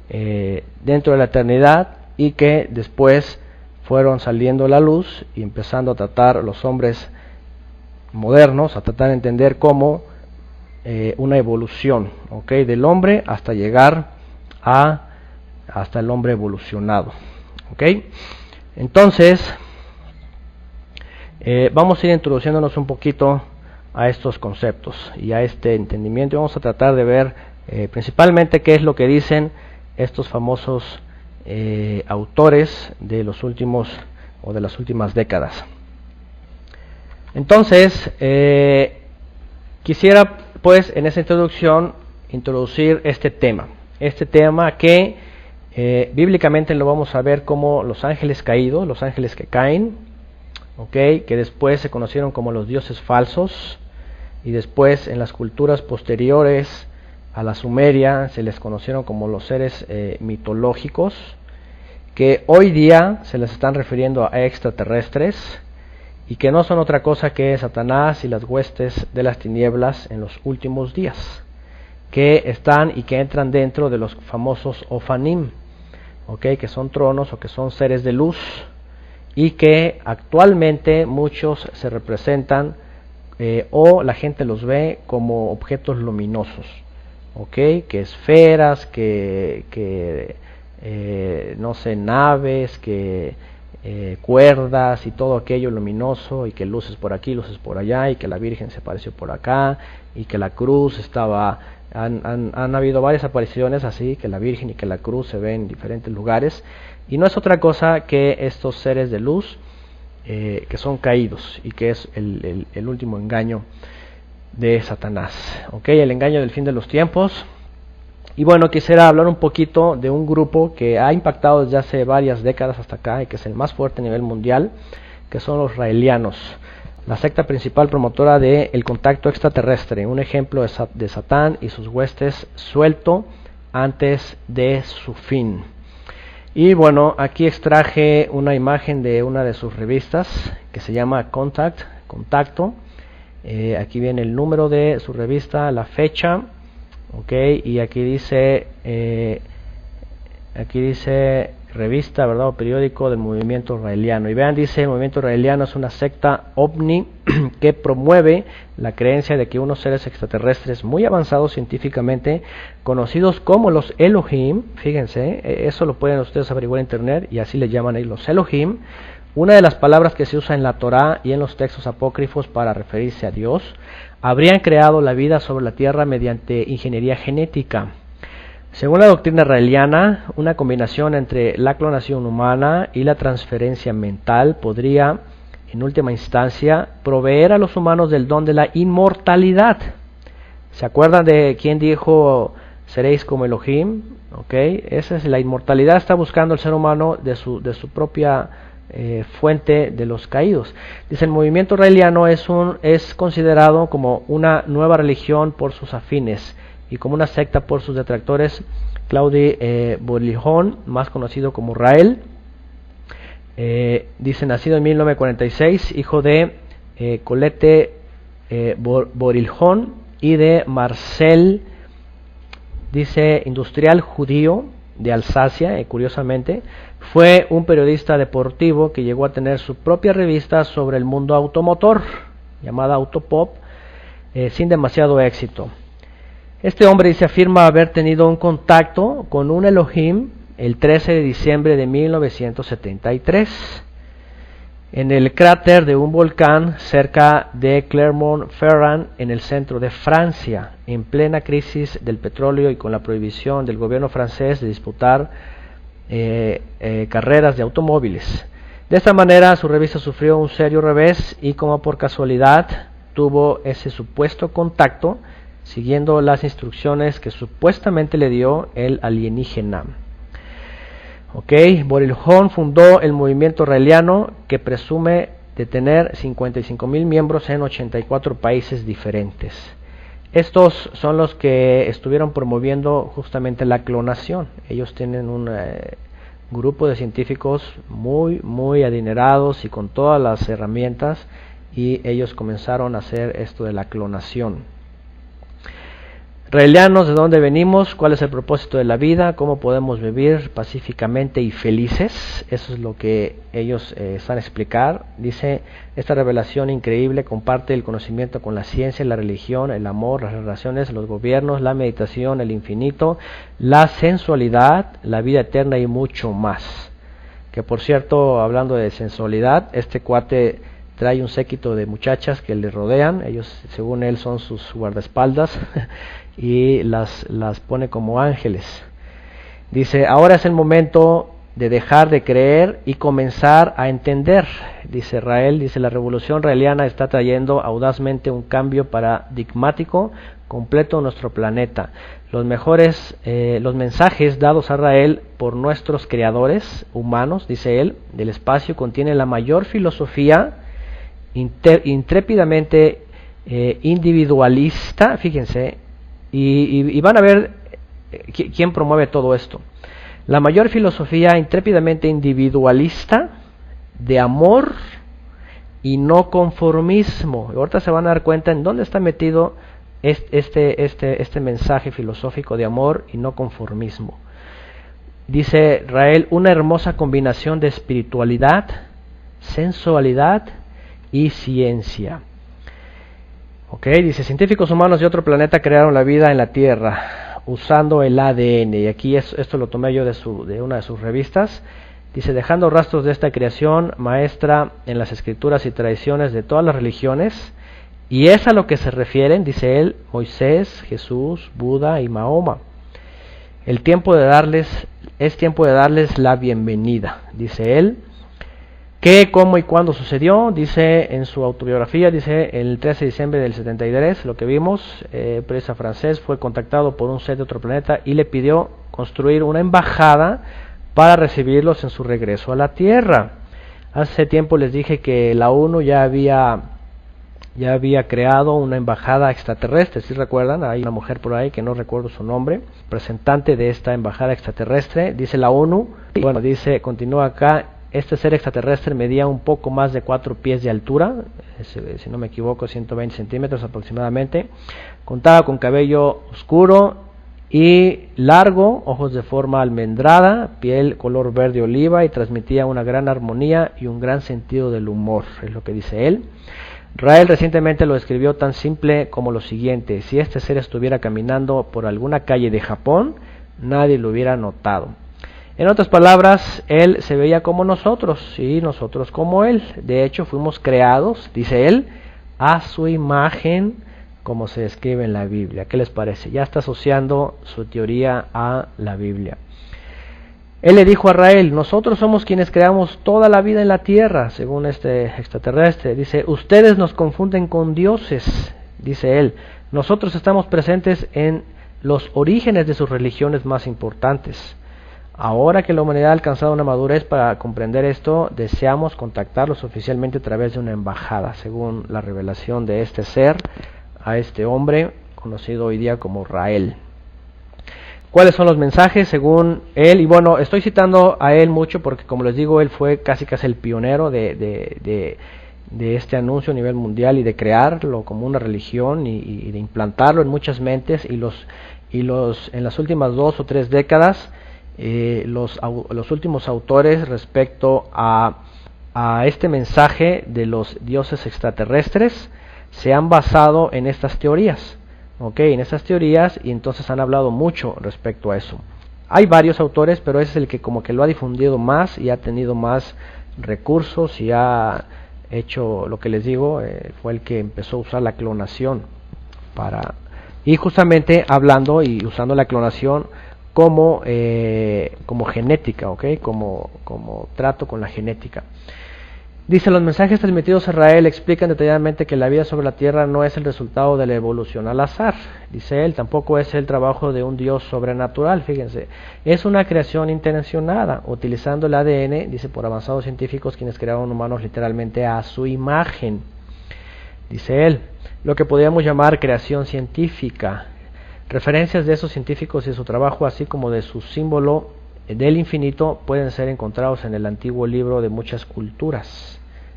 dentro de la eternidad, y que después fueron saliendo a la luz y empezando a tratar los hombres modernos, a tratar de entender cómo una evolución, del hombre hasta llegar hasta el hombre evolucionado. Entonces vamos a ir introduciéndonos un poquito a estos conceptos y a este entendimiento, y vamos a tratar de ver principalmente qué es lo que dicen estos famosos autores de los últimos o de las últimas décadas. Entonces quisiera pues en esta introducción introducir este tema que bíblicamente lo vamos a ver como los ángeles caídos, los ángeles que caen, que después se conocieron como los dioses falsos, y después en las culturas posteriores a la Sumeria se les conocieron como los seres mitológicos, que hoy día se les están refiriendo a extraterrestres, y que no son otra cosa que Satanás y las huestes de las tinieblas en los últimos días, que están y que entran dentro de los famosos Ofanim, que son tronos o que son seres de luz, y que actualmente muchos se representan o la gente los ve como objetos luminosos, que esferas, que no sé, naves, que cuerdas y todo aquello luminoso, y que luces por aquí, luces por allá, y que la Virgen se apareció por acá, y que la cruz estaba Han habido varias apariciones así, que la Virgen y que la cruz se ven en diferentes lugares, y no es otra cosa que estos seres de luz que son caídos, y que es el último engaño de Satanás, el engaño del fin de los tiempos. Y bueno, quisiera hablar un poquito de un grupo que ha impactado desde hace varias décadas hasta acá, y que es el más fuerte a nivel mundial, que son los raelianos, la secta principal promotora del contacto extraterrestre, un ejemplo de Satán y sus huestes suelto antes de su fin. Y bueno, aquí extraje una imagen de una de sus revistas que se llama Contacto. Aquí viene el número de su revista, la fecha, y aquí dice revista, ¿verdad?, o periódico del movimiento raeliano. Y vean, dice: el movimiento raeliano es una secta ovni que promueve la creencia de que unos seres extraterrestres muy avanzados científicamente, conocidos como los Elohim, fíjense, eso lo pueden ustedes averiguar en internet, y así le llaman ahí los Elohim, una de las palabras que se usa en la Torá y en los textos apócrifos para referirse a Dios, habrían creado la vida sobre la tierra mediante ingeniería genética. Según la doctrina raeliana, una combinación entre la clonación humana y la transferencia mental podría, en última instancia, proveer a los humanos del don de la inmortalidad. ¿Se acuerdan de quién dijo seréis como Elohim? Esa es la inmortalidad, está buscando el ser humano de su propia fuente de los caídos. Dice: el movimiento raeliano es considerado como una nueva religión por sus afines y como una secta por sus detractores. Claude Bourlihon, más conocido como Rael, dice: nacido en 1946, hijo de Colette Bourlihon y de Marcel, dice, industrial judío de Alsacia, curiosamente, fue un periodista deportivo que llegó a tener su propia revista sobre el mundo automotor, llamada Autopop, sin demasiado éxito. Este hombre se afirma haber tenido un contacto con un Elohim el 13 de diciembre de 1973 en el cráter de un volcán cerca de Clermont-Ferrand, en el centro de Francia, en plena crisis del petróleo y con la prohibición del gobierno francés de disputar carreras de automóviles. De esta manera, su revista sufrió un serio revés, y como por casualidad tuvo ese supuesto contacto siguiendo las instrucciones que supuestamente le dio el alienígena. Bourlihon fundó el movimiento raeliano, que presume de tener 55,000 miembros en 84 países diferentes. Estos son los que estuvieron promoviendo justamente la clonación. Ellos tienen un grupo de científicos muy adinerados y con todas las herramientas, y ellos comenzaron a hacer esto de la clonación. Raelianos, ¿de dónde venimos? ¿Cuál es el propósito de la vida? ¿Cómo podemos vivir pacíficamente y felices? Eso es lo que ellos están a explicar. Dice: esta revelación increíble comparte el conocimiento con la ciencia, la religión, el amor, las relaciones, los gobiernos, la meditación, el infinito, la sensualidad, la vida eterna y mucho más. Que por cierto, hablando de sensualidad, este cuate trae un séquito de muchachas que le rodean. Ellos, según él, son sus guardaespaldas y las pone como ángeles. Dice: ahora es el momento de dejar de creer y comenzar a entender. Dice Rael, dice: la revolución raeliana está trayendo audazmente un cambio paradigmático completo en nuestro planeta. Los mensajes dados a Rael por nuestros creadores humanos, dice él, del espacio, contienen la mayor filosofía intrépidamente individualista, fíjense, y van a ver quién promueve todo esto. La mayor filosofía intrépidamente individualista, de amor y no conformismo. Ahorita se van a dar cuenta en dónde está metido este mensaje filosófico de amor y no conformismo. Dice Rael: una hermosa combinación de espiritualidad, sensualidad y ciencia. Dice: científicos humanos de otro planeta crearon la vida en la Tierra usando el ADN. Y aquí esto lo tomé yo de una de sus revistas. Dice: dejando rastros de esta creación maestra en las escrituras y tradiciones de todas las religiones, Y es a lo que se refieren, dice él, Moisés, Jesús, Buda y Mahoma. Es tiempo de darles la bienvenida, dice él. ¿Qué, cómo y cuándo sucedió? Dice en su autobiografía, dice el 13 de diciembre del 73, lo que vimos, periodista francés fue contactado por un ser de otro planeta y le pidió construir una embajada para recibirlos en su regreso a la Tierra. Hace tiempo les dije que la ONU ya había creado una embajada extraterrestre, si recuerdan, hay una mujer por ahí que no recuerdo su nombre, representante de esta embajada extraterrestre, dice la ONU, bueno, dice, continúa acá, este ser extraterrestre medía un poco más de 4 pies de altura, si no me equivoco 120 centímetros aproximadamente, contaba con cabello oscuro y largo, ojos de forma almendrada, piel color verde oliva y transmitía una gran armonía y un gran sentido del humor, es lo que dice él. Rael recientemente lo escribió tan simple como lo siguiente: si este ser estuviera caminando por alguna calle de Japón, nadie lo hubiera notado. En otras palabras, él se veía como nosotros y nosotros como él. De hecho, fuimos creados, dice él, a su imagen, como se describe en la Biblia. ¿Qué les parece? Ya está asociando su teoría a la Biblia. Él le dijo a Rael, nosotros somos quienes creamos toda la vida en la tierra, según este extraterrestre. Dice, ustedes nos confunden con dioses, dice él. Nosotros estamos presentes en los orígenes de sus religiones más importantes. Ahora que la humanidad ha alcanzado una madurez para comprender esto, deseamos contactarlos oficialmente a través de una embajada, según la revelación de este ser a este hombre, conocido hoy día como Rael. ¿Cuáles son los mensajes según él? Y bueno, estoy citando a él mucho porque, como les digo, él fue casi el pionero de este anuncio a nivel mundial y de crearlo como una religión y de implantarlo en muchas mentes y en las últimas 2 o 3 décadas los últimos autores respecto a este mensaje de los dioses extraterrestres se han basado en estas teorías. En estas teorías, y entonces han hablado mucho respecto a eso. Hay varios autores, pero ese es el que como que lo ha difundido más y ha tenido más recursos y ha hecho lo que les digo, fue el que empezó a usar la clonación y justamente hablando y usando la clonación como genética, como trato con la genética. Dice, los mensajes transmitidos a Rael explican detalladamente que la vida sobre la Tierra no es el resultado de la evolución al azar. Dice él, tampoco es el trabajo de un Dios sobrenatural, fíjense. Es una creación intencionada, utilizando el ADN, dice, por avanzados científicos quienes crearon humanos literalmente a su imagen. Dice él, lo que podríamos llamar creación científica. Referencias de esos científicos y de su trabajo, así como de su símbolo del infinito, pueden ser encontrados en el antiguo libro de muchas culturas.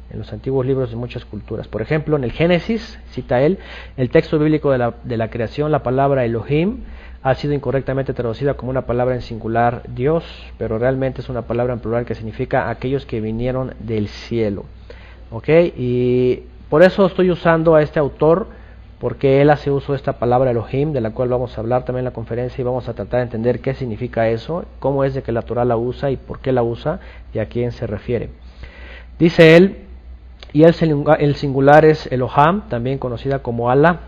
En los antiguos libros de muchas culturas. Por ejemplo, en el Génesis, cita él, el texto bíblico de la creación, la palabra Elohim ha sido incorrectamente traducida como una palabra en singular, Dios, pero realmente es una palabra en plural que significa aquellos que vinieron del cielo. Y por eso estoy usando a este autor, porque él hace uso de esta palabra Elohim, de la cual vamos a hablar también en la conferencia y vamos a tratar de entender qué significa eso, cómo es de que la Torah la usa y por qué la usa y a quién se refiere. Dice él, y el singular es Eloham, también conocida como Allah.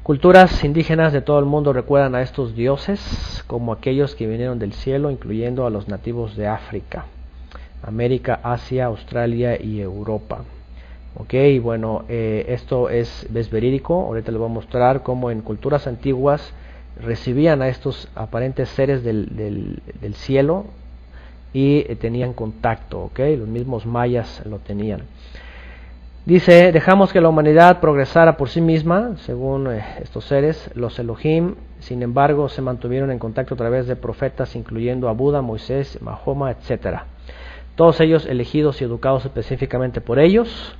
Culturas indígenas de todo el mundo recuerdan a estos dioses como aquellos que vinieron del cielo, incluyendo a los nativos de África, América, Asia, Australia y Europa. Y bueno, esto es verídico. Ahorita les voy a mostrar cómo en culturas antiguas recibían a estos aparentes seres del cielo y tenían contacto, los mismos mayas lo tenían. Dice, dejamos que la humanidad progresara por sí misma, según estos seres, los Elohim, sin embargo, se mantuvieron en contacto a través de profetas, incluyendo a Buda, Moisés, Mahoma, etc. Todos ellos elegidos y educados específicamente por ellos.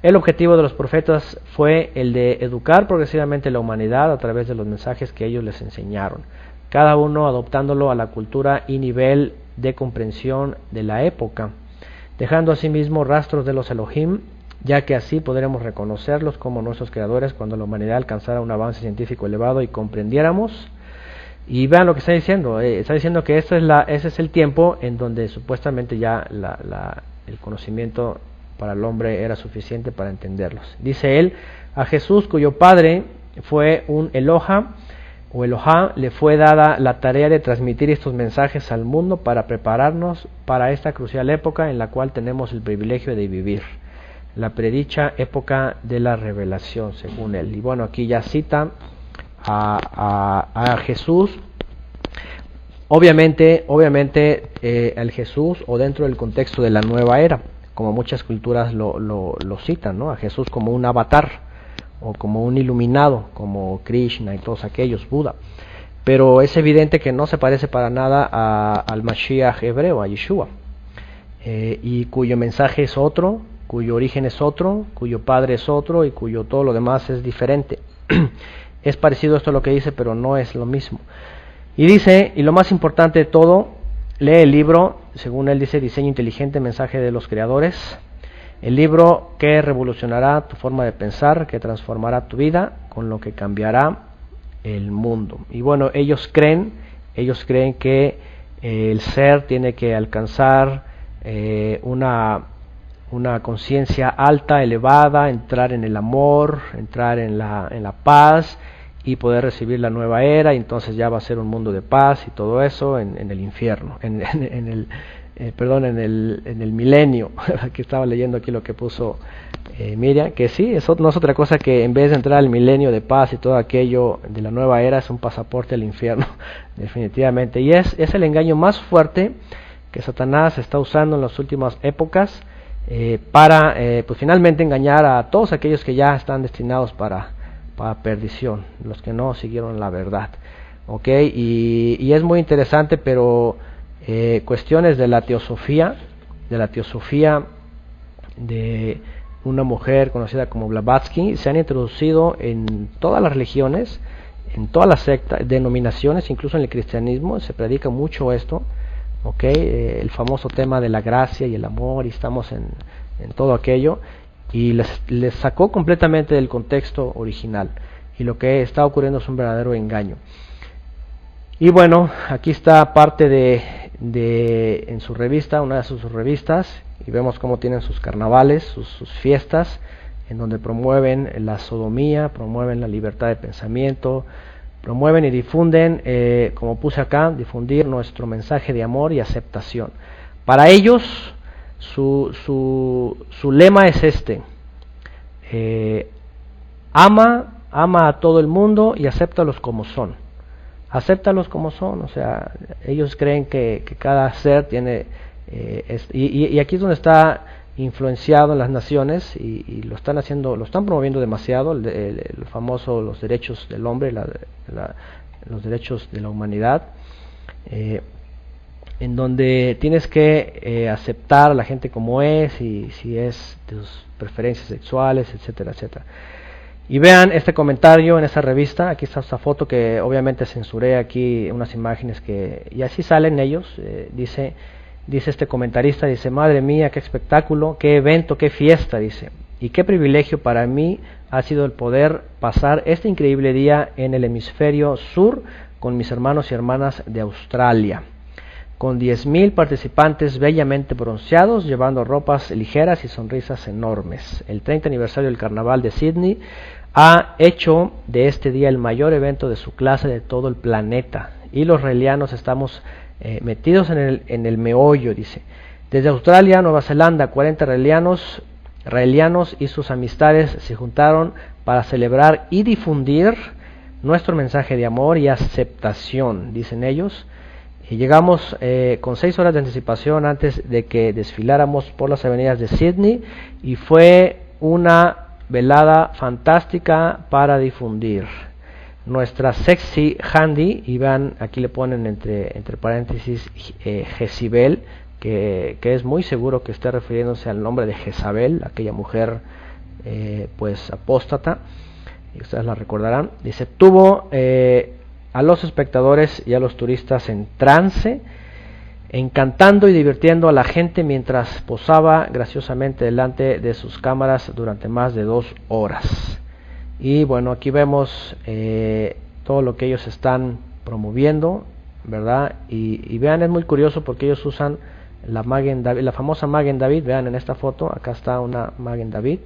El objetivo de los profetas fue el de educar progresivamente la humanidad a través de los mensajes que ellos les enseñaron, cada uno adoptándolo a la cultura y nivel de comprensión de la época, dejando asimismo rastros de los Elohim, ya que así podremos reconocerlos como nuestros creadores cuando la humanidad alcanzara un avance científico elevado y comprendiéramos. Y vean lo que está diciendo que ese es el tiempo en donde supuestamente ya el conocimiento para el hombre era suficiente para entenderlos. Dice él, a Jesús, cuyo padre fue un Eloha, o Elohá, le fue dada la tarea de transmitir estos mensajes al mundo para prepararnos para esta crucial época en la cual tenemos el privilegio de vivir, la predicha época de la revelación, según él. Y bueno, aquí ya cita a Jesús, obviamente el Jesús, o dentro del contexto de la nueva era, como muchas culturas lo citan, ¿no? A Jesús como un avatar, o como un iluminado, como Krishna y todos aquellos, Buda. Pero es evidente que no se parece para nada al Mashiach hebreo, a Yeshua, y cuyo mensaje es otro, cuyo origen es otro, cuyo padre es otro, y cuyo todo lo demás es diferente. Es parecido esto a lo que dice, pero no es lo mismo. Y dice, y lo más importante de todo, lee el libro, según él dice, Diseño Inteligente, Mensaje de los Creadores, el libro que revolucionará tu forma de pensar, que transformará tu vida, con lo que cambiará el mundo. Y bueno, ellos creen que el ser tiene que alcanzar una conciencia alta, elevada, entrar en el amor, entrar en la paz, y poder recibir la nueva era, y entonces ya va a ser un mundo de paz y todo eso en el infierno, en el milenio. Que estaba leyendo aquí lo que puso Miriam, que sí, eso no es otra cosa que en vez de entrar al milenio de paz y todo aquello de la nueva era, es un pasaporte al infierno, definitivamente. Y es el engaño más fuerte que Satanás está usando en las últimas épocas para pues finalmente engañar a todos aquellos que ya están destinados para perdición, los que no siguieron la verdad. ¿Okay? Y es muy interesante, pero cuestiones de la teosofía de una mujer conocida como Blavatsky se han introducido en todas las religiones, en todas las sectas, denominaciones, incluso en el cristianismo se predica mucho esto. ¿Okay? El famoso tema de la gracia y el amor, y estamos en todo aquello, y les sacó completamente del contexto original, y lo que está ocurriendo es un verdadero engaño. Y bueno, aquí está parte en su revista, una de sus revistas, y vemos cómo tienen sus carnavales, sus fiestas, en donde promueven la sodomía, promueven la libertad de pensamiento, promueven y difunden, como puse acá, difundir nuestro mensaje de amor y aceptación. Para ellos, su lema es este: ama a todo el mundo y acéptalos como son. Acéptalos como son, o sea, ellos creen que cada ser tiene, y aquí es donde está influenciado en las naciones, y lo están promoviendo demasiado, el famoso los derechos del hombre, los derechos de la humanidad, en donde tienes que aceptar a la gente como es, y si es de sus preferencias sexuales, etcétera, etcétera. Y vean este comentario en esa revista. Aquí está esta foto que obviamente censuré aquí, unas imágenes y así salen ellos. Dice este comentarista, dice: madre mía, qué espectáculo, qué evento, qué fiesta, dice, y qué privilegio para mí ha sido el poder pasar este increíble día en el hemisferio sur con mis hermanos y hermanas de Australia, con 10,000 participantes bellamente bronceados, llevando ropas ligeras y sonrisas enormes. El 30 aniversario del Carnaval de Sydney ha hecho de este día el mayor evento de su clase de todo el planeta, y los raelianos estamos metidos en el meollo, dice. Desde Australia, Nueva Zelanda, 40 raelianos y sus amistades se juntaron para celebrar y difundir nuestro mensaje de amor y aceptación, dicen ellos. Y llegamos con 6 horas de anticipación antes de que desfiláramos por las avenidas de Sydney, y fue una velada fantástica para difundir nuestra sexy handy, y vean, aquí le ponen entre paréntesis Jezibel, que es muy seguro que esté refiriéndose al nombre de Jezabel, aquella mujer pues apóstata, y ustedes la recordarán. Dice: tuvo a los espectadores y a los turistas en trance, encantando y divirtiendo a la gente mientras posaba graciosamente delante de sus cámaras durante más de 2 horas. Y bueno, aquí vemos todo lo que ellos están promoviendo, ¿verdad? Y vean, es muy curioso porque ellos usan la famosa Magen David. Vean en esta foto, acá está una Magen David,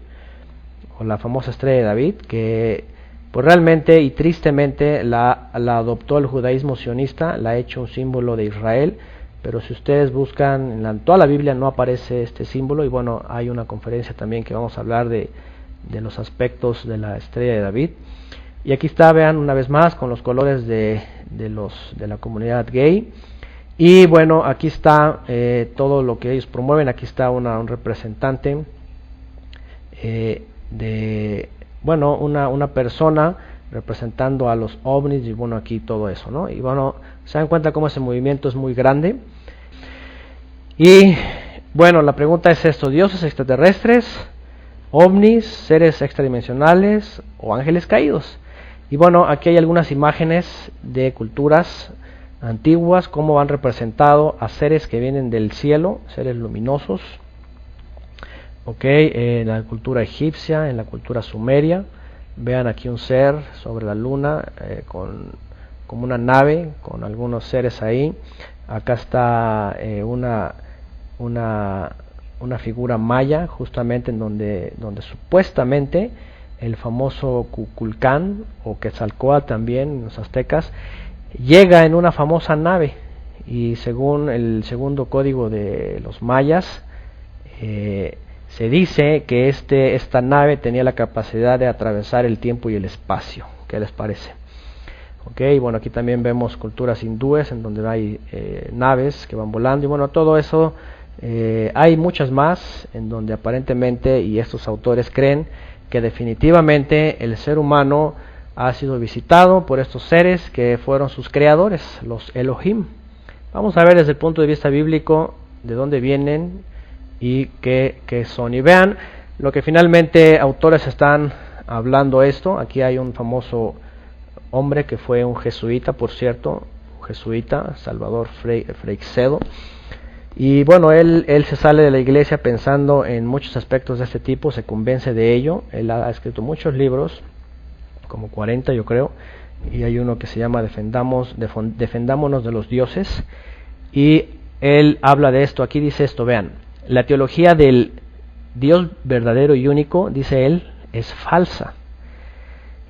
o la famosa estrella de David, que pues realmente y tristemente la adoptó el judaísmo sionista, la ha hecho un símbolo de Israel, pero si ustedes buscan en toda la Biblia no aparece este símbolo. Y bueno, hay una conferencia también que vamos a hablar de los aspectos de la estrella de David. Y aquí está, vean una vez más, con los colores de la comunidad gay. Y bueno, aquí está todo lo que ellos promueven. Aquí está un representante una persona representando a los ovnis, y bueno, aquí todo eso, ¿no? Y bueno, se dan cuenta cómo ese movimiento es muy grande. Y bueno, la pregunta es esto: ¿dioses extraterrestres, ovnis, seres extradimensionales o ángeles caídos? Y bueno, aquí hay algunas imágenes de culturas antiguas, cómo han representado a seres que vienen del cielo, seres luminosos. En la cultura egipcia, en la cultura sumeria, vean aquí un ser sobre la luna como una nave con algunos seres ahí. Acá está una figura maya, justamente en donde supuestamente el famoso Kukulcán o Quetzalcóatl también, los aztecas, llega en una famosa nave, y según el segundo código de los mayas, se dice que esta nave tenía la capacidad de atravesar el tiempo y el espacio. ¿Qué les parece? Bueno, aquí también vemos culturas hindúes en donde hay naves que van volando, y bueno, todo eso, hay muchas más en donde aparentemente, y estos autores creen que definitivamente el ser humano ha sido visitado por estos seres que fueron sus creadores, los Elohim. Vamos a ver desde el punto de vista bíblico de dónde vienen y qué son. Y vean lo que finalmente autores están hablando esto. Aquí hay un famoso hombre que fue un jesuita, por cierto, un jesuita, Salvador Freixedo. Y bueno, él se sale de la iglesia pensando en muchos aspectos de este tipo, se convence de ello. Él ha escrito muchos libros, como 40 yo creo, y hay uno que se llama Defendámonos de los dioses, y él habla de esto. Aquí dice esto, vean: la teología del Dios verdadero y único, dice él, es falsa.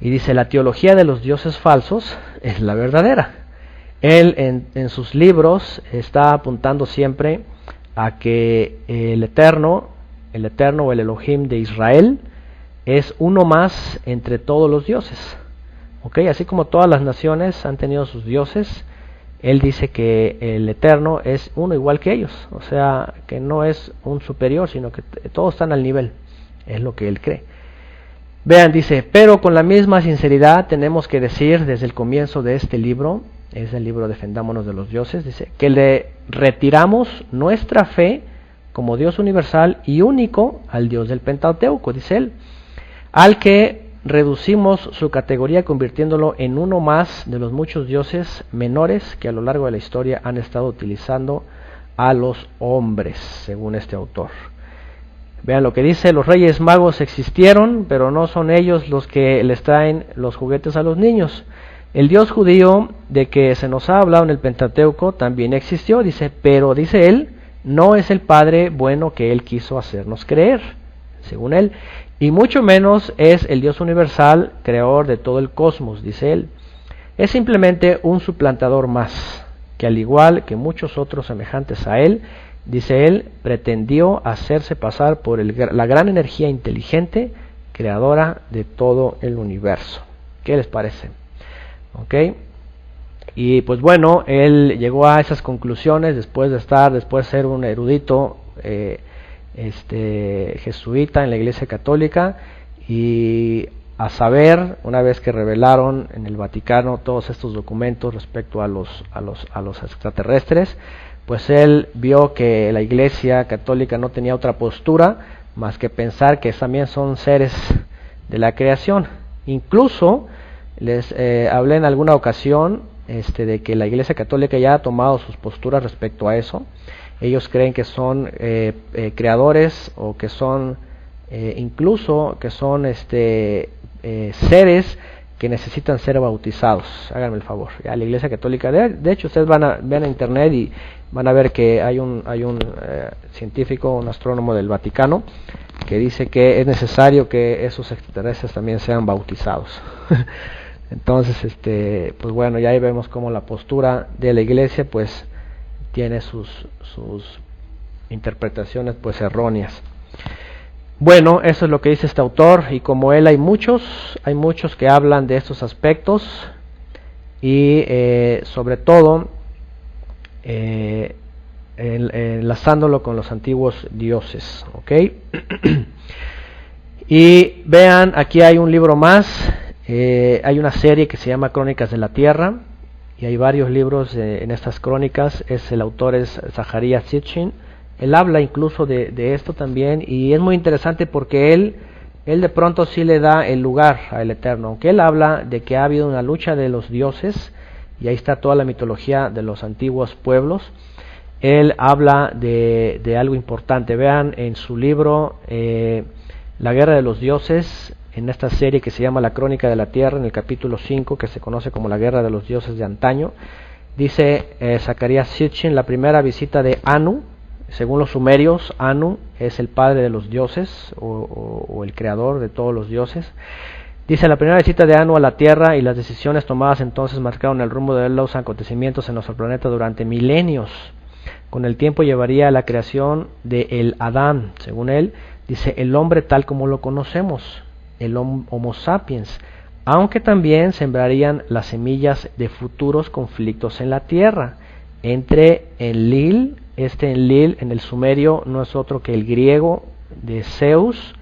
Y dice, la teología de los dioses falsos es la verdadera. Él en sus libros está apuntando siempre a que el Eterno o el Elohim de Israel es uno más entre todos los dioses. Así como todas las naciones han tenido sus dioses, él dice que el Eterno es uno igual que ellos, o sea, que no es un superior, sino que todos están al nivel, es lo que él cree. Vean, dice, pero con la misma sinceridad tenemos que decir desde el comienzo de este libro, es el libro Defendámonos de los dioses, dice, que le retiramos nuestra fe como Dios universal y único al Dios del Pentateuco, dice él, al que reducimos su categoría convirtiéndolo en uno más de los muchos dioses menores que a lo largo de la historia han estado utilizando a los hombres, según este autor. Vean lo que dice: los reyes magos existieron, pero no son ellos los que les traen los juguetes a los niños. El Dios judío de que se nos ha hablado en el Pentateuco también existió, dice, pero dice él, no es el Padre bueno que él quiso hacernos creer, según él, y mucho menos es el Dios universal, creador de todo el cosmos, dice él. Es simplemente un suplantador más, que al igual que muchos otros semejantes a él, dice él, pretendió hacerse pasar por la gran energía inteligente, creadora de todo el universo. ¿Qué les parece? Y pues bueno, él llegó a esas conclusiones después de ser un erudito jesuita en la Iglesia Católica, y a saber, una vez que revelaron en el Vaticano todos estos documentos respecto a los extraterrestres, pues él vio que la Iglesia Católica no tenía otra postura más que pensar que también son seres de la creación. Incluso les hablé en alguna ocasión de que la Iglesia Católica ya ha tomado sus posturas respecto a eso. Ellos creen que son creadores, o que son incluso que son seres que necesitan ser bautizados. Háganme el favor. Ya, la Iglesia Católica, de hecho, ustedes van a internet y van a ver que hay un científico, un astrónomo del Vaticano, que dice que es necesario que esos extraterrestres también sean bautizados. Entonces, pues bueno, ya ahí vemos cómo la postura de la Iglesia, pues, tiene sus interpretaciones, pues, erróneas. Bueno, eso es lo que dice este autor, y como él hay muchos que hablan de estos aspectos, y sobre todo enlazándolo con los antiguos dioses, ¿ok? Y vean, aquí hay un libro más, hay una serie que se llama Crónicas de la Tierra, y hay varios libros en estas crónicas. El autor es Zaharia Sitchin. Él habla incluso de esto también, y es muy interesante porque él de pronto sí le da el lugar al Eterno, aunque él habla de que ha habido una lucha de los dioses, y ahí está toda la mitología de los antiguos pueblos. Él habla de algo importante. Vean en su libro La Guerra de los Dioses, en esta serie que se llama La Crónica de la Tierra, en el capítulo 5, que se conoce como la Guerra de los Dioses de antaño, dice Zaharia Sitchin: la primera visita de Anu. Según los sumerios, Anu es el padre de los dioses, o el creador de todos los dioses. Dice: la primera visita de Anu a la Tierra y las decisiones tomadas entonces marcaron el rumbo de los acontecimientos en nuestro planeta durante milenios. Con el tiempo llevaría a la creación de el Adán, según él, dice, el hombre tal como lo conocemos, el Homo sapiens, aunque también sembrarían las semillas de futuros conflictos en la Tierra, entre Enlil. Enlil en el sumerio no es otro que el griego de Zeus,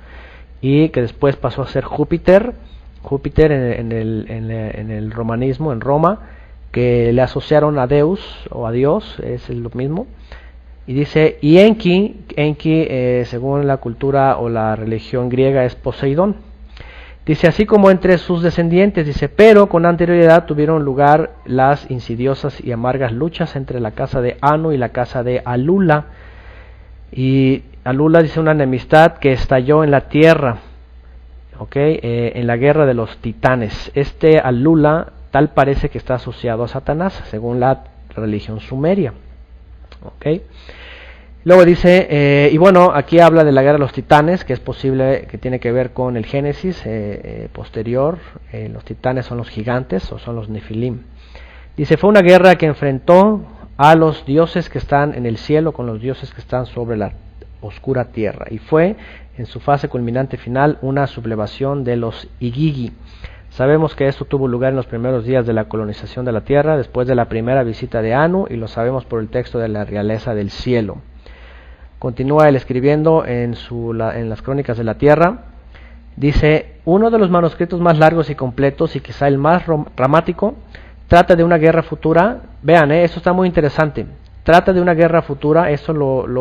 y que después pasó a ser Júpiter en el romanismo, en Roma, que le asociaron a Deus o a Dios, es lo mismo. Y dice, y Enki, según la cultura o la religión griega, es Poseidón. Dice, así como entre sus descendientes, dice, pero con anterioridad tuvieron lugar las insidiosas y amargas luchas entre la casa de Anu y la casa de Alula. Y Alula dice una enemistad que estalló en la tierra, en la guerra de los titanes. Alula tal parece que está asociado a Satanás, según la religión sumeria. Luego dice, y bueno, aquí habla de la guerra de los titanes, que es posible que tiene que ver con el Génesis posterior. Los titanes son los gigantes, o son los Nefilim. Dice, fue una guerra que enfrentó a los dioses que están en el cielo con los dioses que están sobre la oscura tierra, y fue en su fase culminante final una sublevación de los Igigi. Sabemos que esto tuvo lugar en los primeros días de la colonización de la tierra, después de la primera visita de Anu, y lo sabemos por el texto de la realeza del cielo. Continúa él escribiendo en las Crónicas de la Tierra. Dice, uno de los manuscritos más largos y completos, y quizá el más dramático, trata de una guerra futura. Vean, esto está muy interesante. Trata de una guerra futura, eso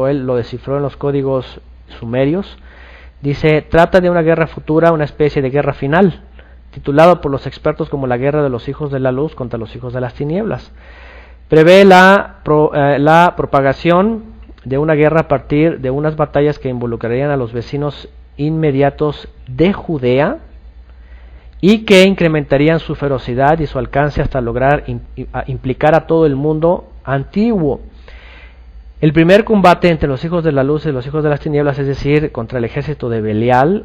él lo descifró en los códigos sumerios. Dice, trata de una guerra futura, una especie de guerra final, titulado por los expertos como la guerra de los hijos de la luz contra los hijos de las tinieblas. Prevé la propagación de una guerra a partir de unas batallas que involucrarían a los vecinos inmediatos de Judea, y que incrementarían su ferocidad y su alcance hasta lograr implicar a todo el mundo antiguo. El primer combate entre los hijos de la luz y los hijos de las tinieblas, es decir, contra el ejército de Belial,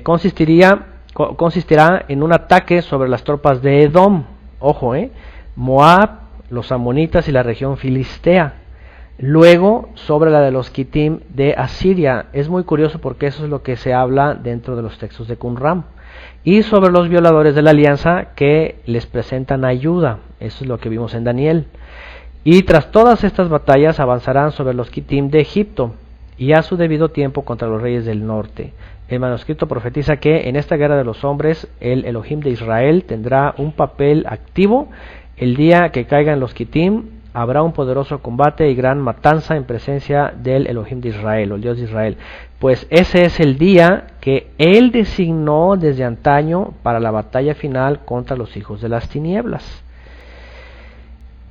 consistirá en un ataque sobre las tropas de Edom, Moab, los amonitas y la región filistea. Luego sobre la de los Kitim de Asiria. Es muy curioso porque eso es lo que se habla dentro de los textos de Qumran. Y sobre los violadores de la alianza que les presentan ayuda. Eso es lo que vimos en Daniel. Y tras todas estas batallas avanzarán sobre los Kitim de Egipto, y a su debido tiempo contra los reyes del norte. El manuscrito profetiza que en esta guerra de los hombres el Elohim de Israel tendrá un papel activo. El día que caigan los Kitim habrá un poderoso combate y gran matanza en presencia del Elohim de Israel, o el Dios de Israel. Pues ese es el día que él designó desde antaño para la batalla final contra los hijos de las tinieblas.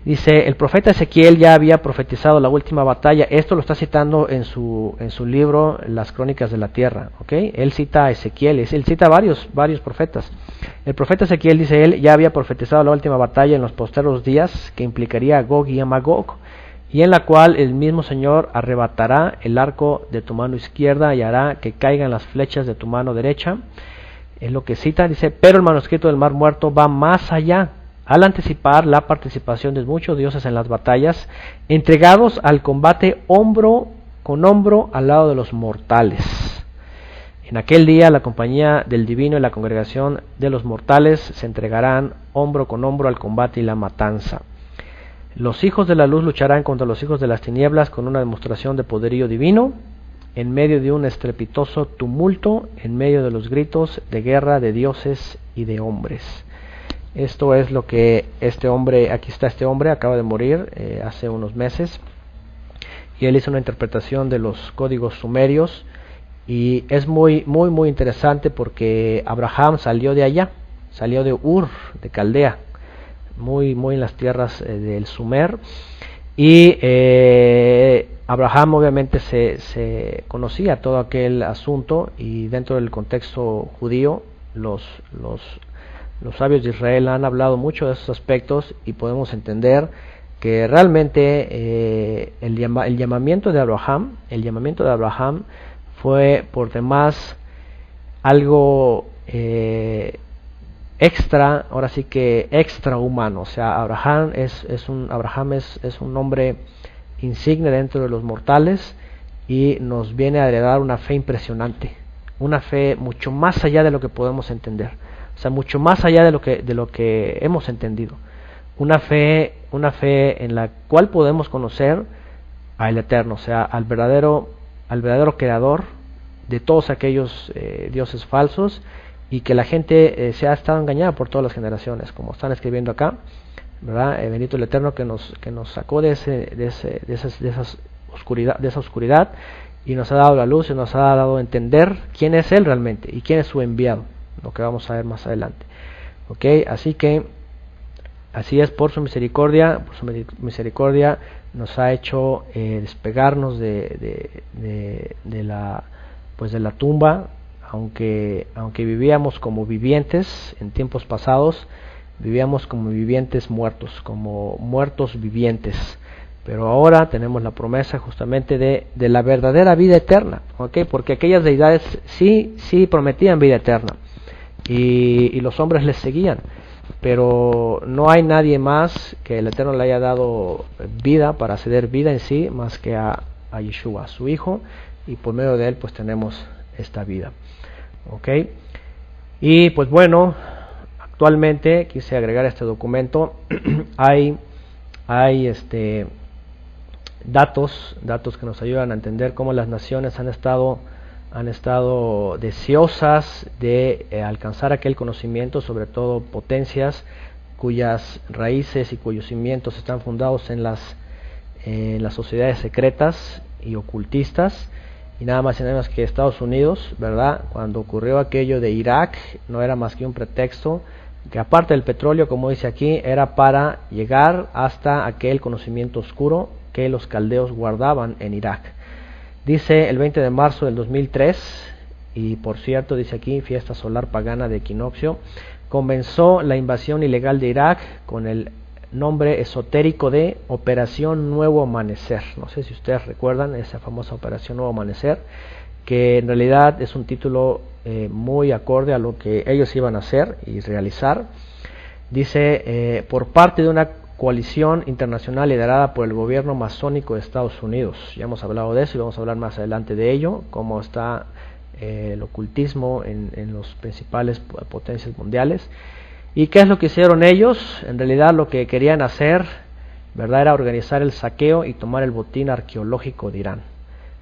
Dice, el profeta Ezequiel ya había profetizado la última batalla. Esto lo está citando en su libro Las Crónicas de la Tierra, ¿ok? Él cita a Ezequiel, él cita varios profetas. El profeta Ezequiel, dice él, ya había profetizado la última batalla en los postreros días, que implicaría a Gog y a Magog, y en la cual el mismo Señor arrebatará el arco de tu mano izquierda y hará que caigan las flechas de tu mano derecha. Es lo que cita, dice, pero el manuscrito del Mar Muerto va más allá, al anticipar la participación de muchos dioses en las batallas, entregados al combate hombro con hombro al lado de los mortales. En aquel día la compañía del divino y la congregación de los mortales se entregarán hombro con hombro al combate y la matanza. Los hijos de la luz lucharán contra los hijos de las tinieblas con una demostración de poderío divino, en medio de un estrepitoso tumulto, en medio de los gritos de guerra de dioses y de hombres. Esto es lo que este hombre, aquí está este hombre, acaba de morir hace unos meses, y él hizo una interpretación de los códigos sumerios, y es muy interesante porque Abraham salió de allá, salió de Ur, de Caldea, muy en las tierras del Sumer, y Abraham obviamente se conocía todo aquel asunto, y dentro del contexto judío los sabios de Israel han hablado mucho de esos aspectos, y podemos entender que realmente el llamamiento de Abraham fue por demás algo extra, ahora sí que extrahumano. O sea, Abraham es un hombre insigne dentro de los mortales, y nos viene a heredar una fe impresionante, una fe mucho más allá de lo que podemos entender. O sea, mucho más allá de lo que hemos entendido. Una fe en la cual podemos conocer al Eterno, o sea, al verdadero creador de todos aquellos dioses falsos, y que la gente se ha estado engañada por todas las generaciones, como están escribiendo acá, ¿verdad? Bendito el Eterno que nos sacó de esa oscuridad, y nos ha dado la luz y nos ha dado a entender quién es Él realmente y quién es su enviado, lo que vamos a ver más adelante. ¿Ok? Así que así es, por su misericordia nos ha hecho despegarnos de la tumba, aunque vivíamos como vivientes en tiempos pasados, vivíamos como vivientes muertos, como muertos vivientes. Pero ahora tenemos la promesa justamente de la verdadera vida eterna, ¿okay? Porque aquellas deidades sí prometían vida eterna, y los hombres les seguían, pero no hay nadie más que el Eterno le haya dado vida para ceder vida en sí, más que a Yeshua, su Hijo, y por medio de él pues tenemos esta vida. ¿Okay? Y pues bueno, actualmente quise agregar este documento. hay datos que nos ayudan a entender cómo las naciones han estado deseosas de alcanzar aquel conocimiento, sobre todo potencias cuyas raíces y cuyos cimientos están fundados en las sociedades secretas y ocultistas, y nada más y nada menos que Estados Unidos, ¿verdad? Cuando ocurrió aquello de Irak, no era más que un pretexto, que aparte del petróleo, como dice aquí, era para llegar hasta aquel conocimiento oscuro que los caldeos guardaban en Irak. Dice el 20 de marzo del 2003, y por cierto, dice aquí, fiesta solar pagana de equinoccio, comenzó la invasión ilegal de Irak con el nombre esotérico de Operación Nuevo Amanecer. No sé si ustedes recuerdan esa famosa Operación Nuevo Amanecer, que en realidad es un título muy acorde a lo que ellos iban a hacer y realizar. Dice, por parte de una coalición internacional liderada por el gobierno masónico de Estados Unidos. Ya hemos hablado de eso y vamos a hablar más adelante de ello, cómo está el ocultismo en los principales potencias mundiales. ¿Y qué es lo que hicieron ellos? En realidad lo que querían hacer, ¿verdad?, era organizar el saqueo y tomar el botín arqueológico de Irán.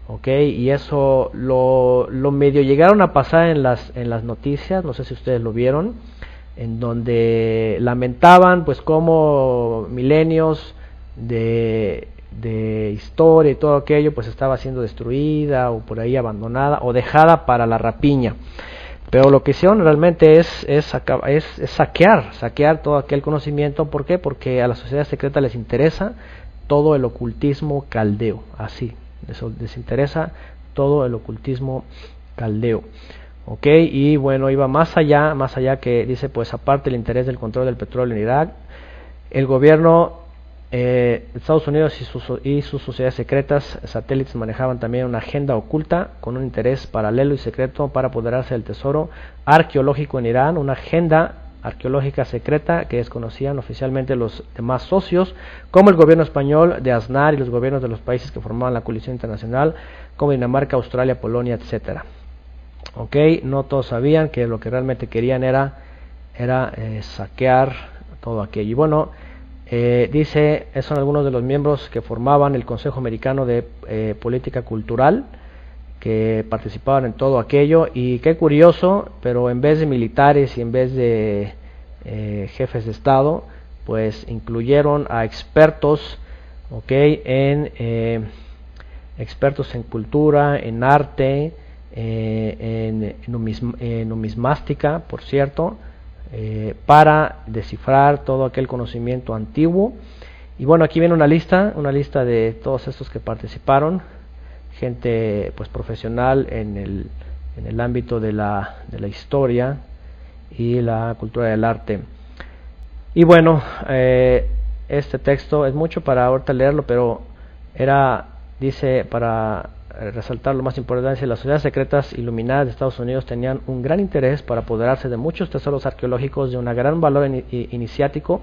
¿Okay? Y eso lo medio llegaron a pasar en las noticias, no sé si ustedes lo vieron, en donde lamentaban pues cómo milenios de historia y todo aquello pues estaba siendo destruida o por ahí abandonada o dejada para la rapiña. Pero lo que hicieron realmente es saquear todo aquel conocimiento. ¿Por qué? Porque a la sociedad secreta les interesa todo el ocultismo caldeo, así, les interesa todo el ocultismo caldeo. Ok, y bueno, iba más allá que dice, pues aparte del interés del control del petróleo en Irak, el gobierno de Estados Unidos y sus sociedades secretas satélites manejaban también una agenda oculta con un interés paralelo y secreto para apoderarse del tesoro arqueológico en Irán, una agenda arqueológica secreta que desconocían oficialmente los demás socios, como el gobierno español de Aznar y los gobiernos de los países que formaban la coalición internacional, como Dinamarca, Australia, Polonia, etcétera. Ok, no todos sabían que lo que realmente querían era saquear todo aquello. Y bueno, dice, esos son algunos de los miembros que formaban el Consejo Americano de Política Cultural, que participaban en todo aquello. Y qué curioso, pero en vez de militares y en vez de jefes de Estado, pues incluyeron a expertos, expertos en cultura, en arte, en numismática, por cierto, para descifrar todo aquel conocimiento antiguo. Y bueno, aquí viene una lista de todos estos que participaron, gente pues profesional en el ámbito de la historia y la cultura del arte. Y bueno, este texto es mucho para ahorita leerlo, pero dice, para resaltar lo más importante, las sociedades secretas iluminadas de Estados Unidos tenían un gran interés para apoderarse de muchos tesoros arqueológicos de un gran valor iniciático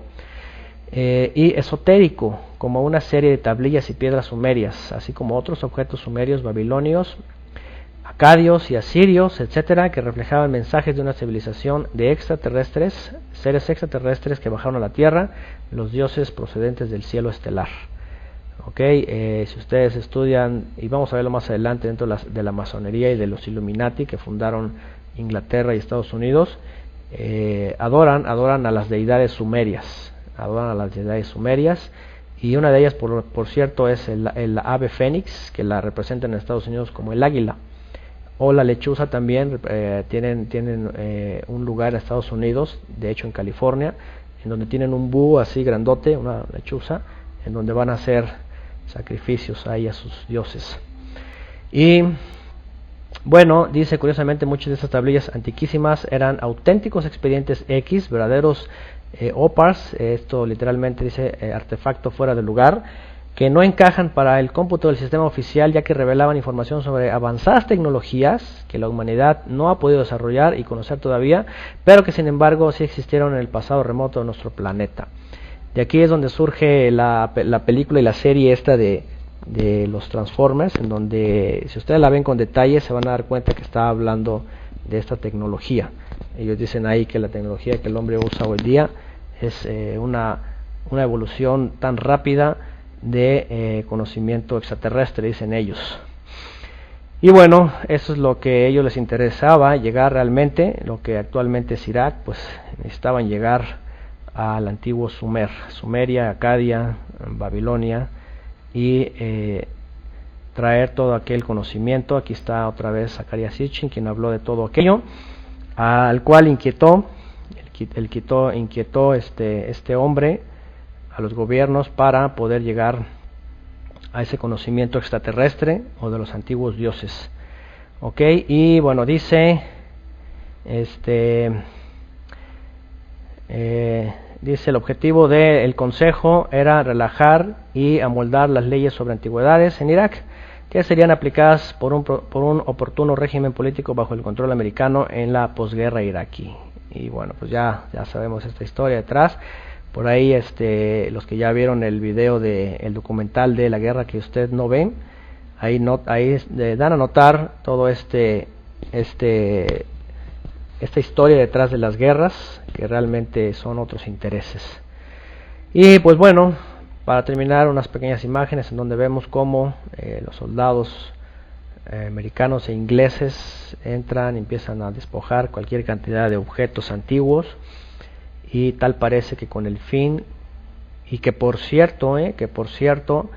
y esotérico, como una serie de tablillas y piedras sumerias, así como otros objetos sumerios, babilonios, acadios y asirios, etcétera, que reflejaban mensajes de una civilización de extraterrestres, seres extraterrestres que bajaron a la Tierra, los dioses procedentes del cielo estelar. Si ustedes estudian, y vamos a verlo más adelante dentro de la masonería y de los Illuminati que fundaron Inglaterra y Estados Unidos, adoran a las deidades sumerias, y una de ellas, por cierto, es el ave fénix, que la representan en Estados Unidos como el águila, o la lechuza también. Tienen un lugar en Estados Unidos, de hecho en California, en donde tienen un búho así grandote, una lechuza, en donde van a hacer sacrificios ahí a sus dioses. Y bueno, dice curiosamente, muchas de estas tablillas antiquísimas eran auténticos expedientes X, verdaderos OPARs, esto literalmente dice artefacto fuera de lugar, que no encajan para el cómputo del sistema oficial, ya que revelaban información sobre avanzadas tecnologías que la humanidad no ha podido desarrollar y conocer todavía, pero que sin embargo sí existieron en el pasado remoto de nuestro planeta. De aquí es donde surge la película y la serie esta de los Transformers, en donde si ustedes la ven con detalle se van a dar cuenta que está hablando de esta tecnología. Ellos dicen ahí que la tecnología que el hombre usa hoy día es una evolución tan rápida de conocimiento extraterrestre, dicen ellos. Y bueno, eso es lo que a ellos les interesaba, llegar realmente, lo que actualmente es Irak, pues necesitaban llegar al antiguo Sumeria, Acadia, Babilonia, y traer todo aquel conocimiento. Aquí está otra vez Zecharia Sitchin, quien habló de todo aquello, al cual inquietó este hombre a los gobiernos para poder llegar a ese conocimiento extraterrestre o de los antiguos dioses. Y bueno, dice dice el objetivo del consejo era relajar y amoldar las leyes sobre antigüedades en Irak, que serían aplicadas por un oportuno régimen político bajo el control americano en la posguerra iraquí. Y bueno, pues ya sabemos esta historia detrás. Por ahí los que ya vieron el video el documental de la guerra que usted no ven, ahí dan a notar todo esta historia detrás de las guerras, que realmente son otros intereses. Y pues bueno, para terminar, unas pequeñas imágenes en donde vemos cómo los soldados americanos e ingleses entran y empiezan a despojar cualquier cantidad de objetos antiguos, y tal parece que con el fin, y que por cierto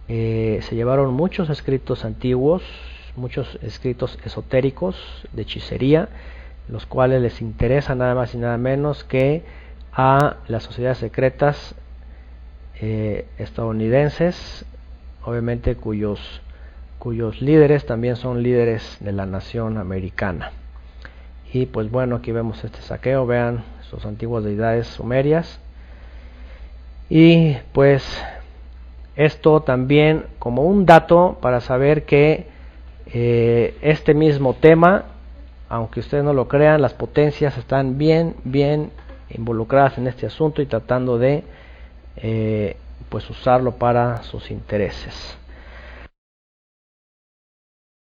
se llevaron muchos escritos antiguos, muchos escritos esotéricos de hechicería, los cuales les interesa nada más y nada menos que a las sociedades secretas estadounidenses, obviamente cuyos líderes también son líderes de la nación americana. Y pues bueno, aquí vemos este saqueo, vean sus antiguas deidades sumerias. Y pues esto también como un dato para saber que este mismo tema, aunque ustedes no lo crean, las potencias están bien involucradas en este asunto y tratando de pues usarlo para sus intereses.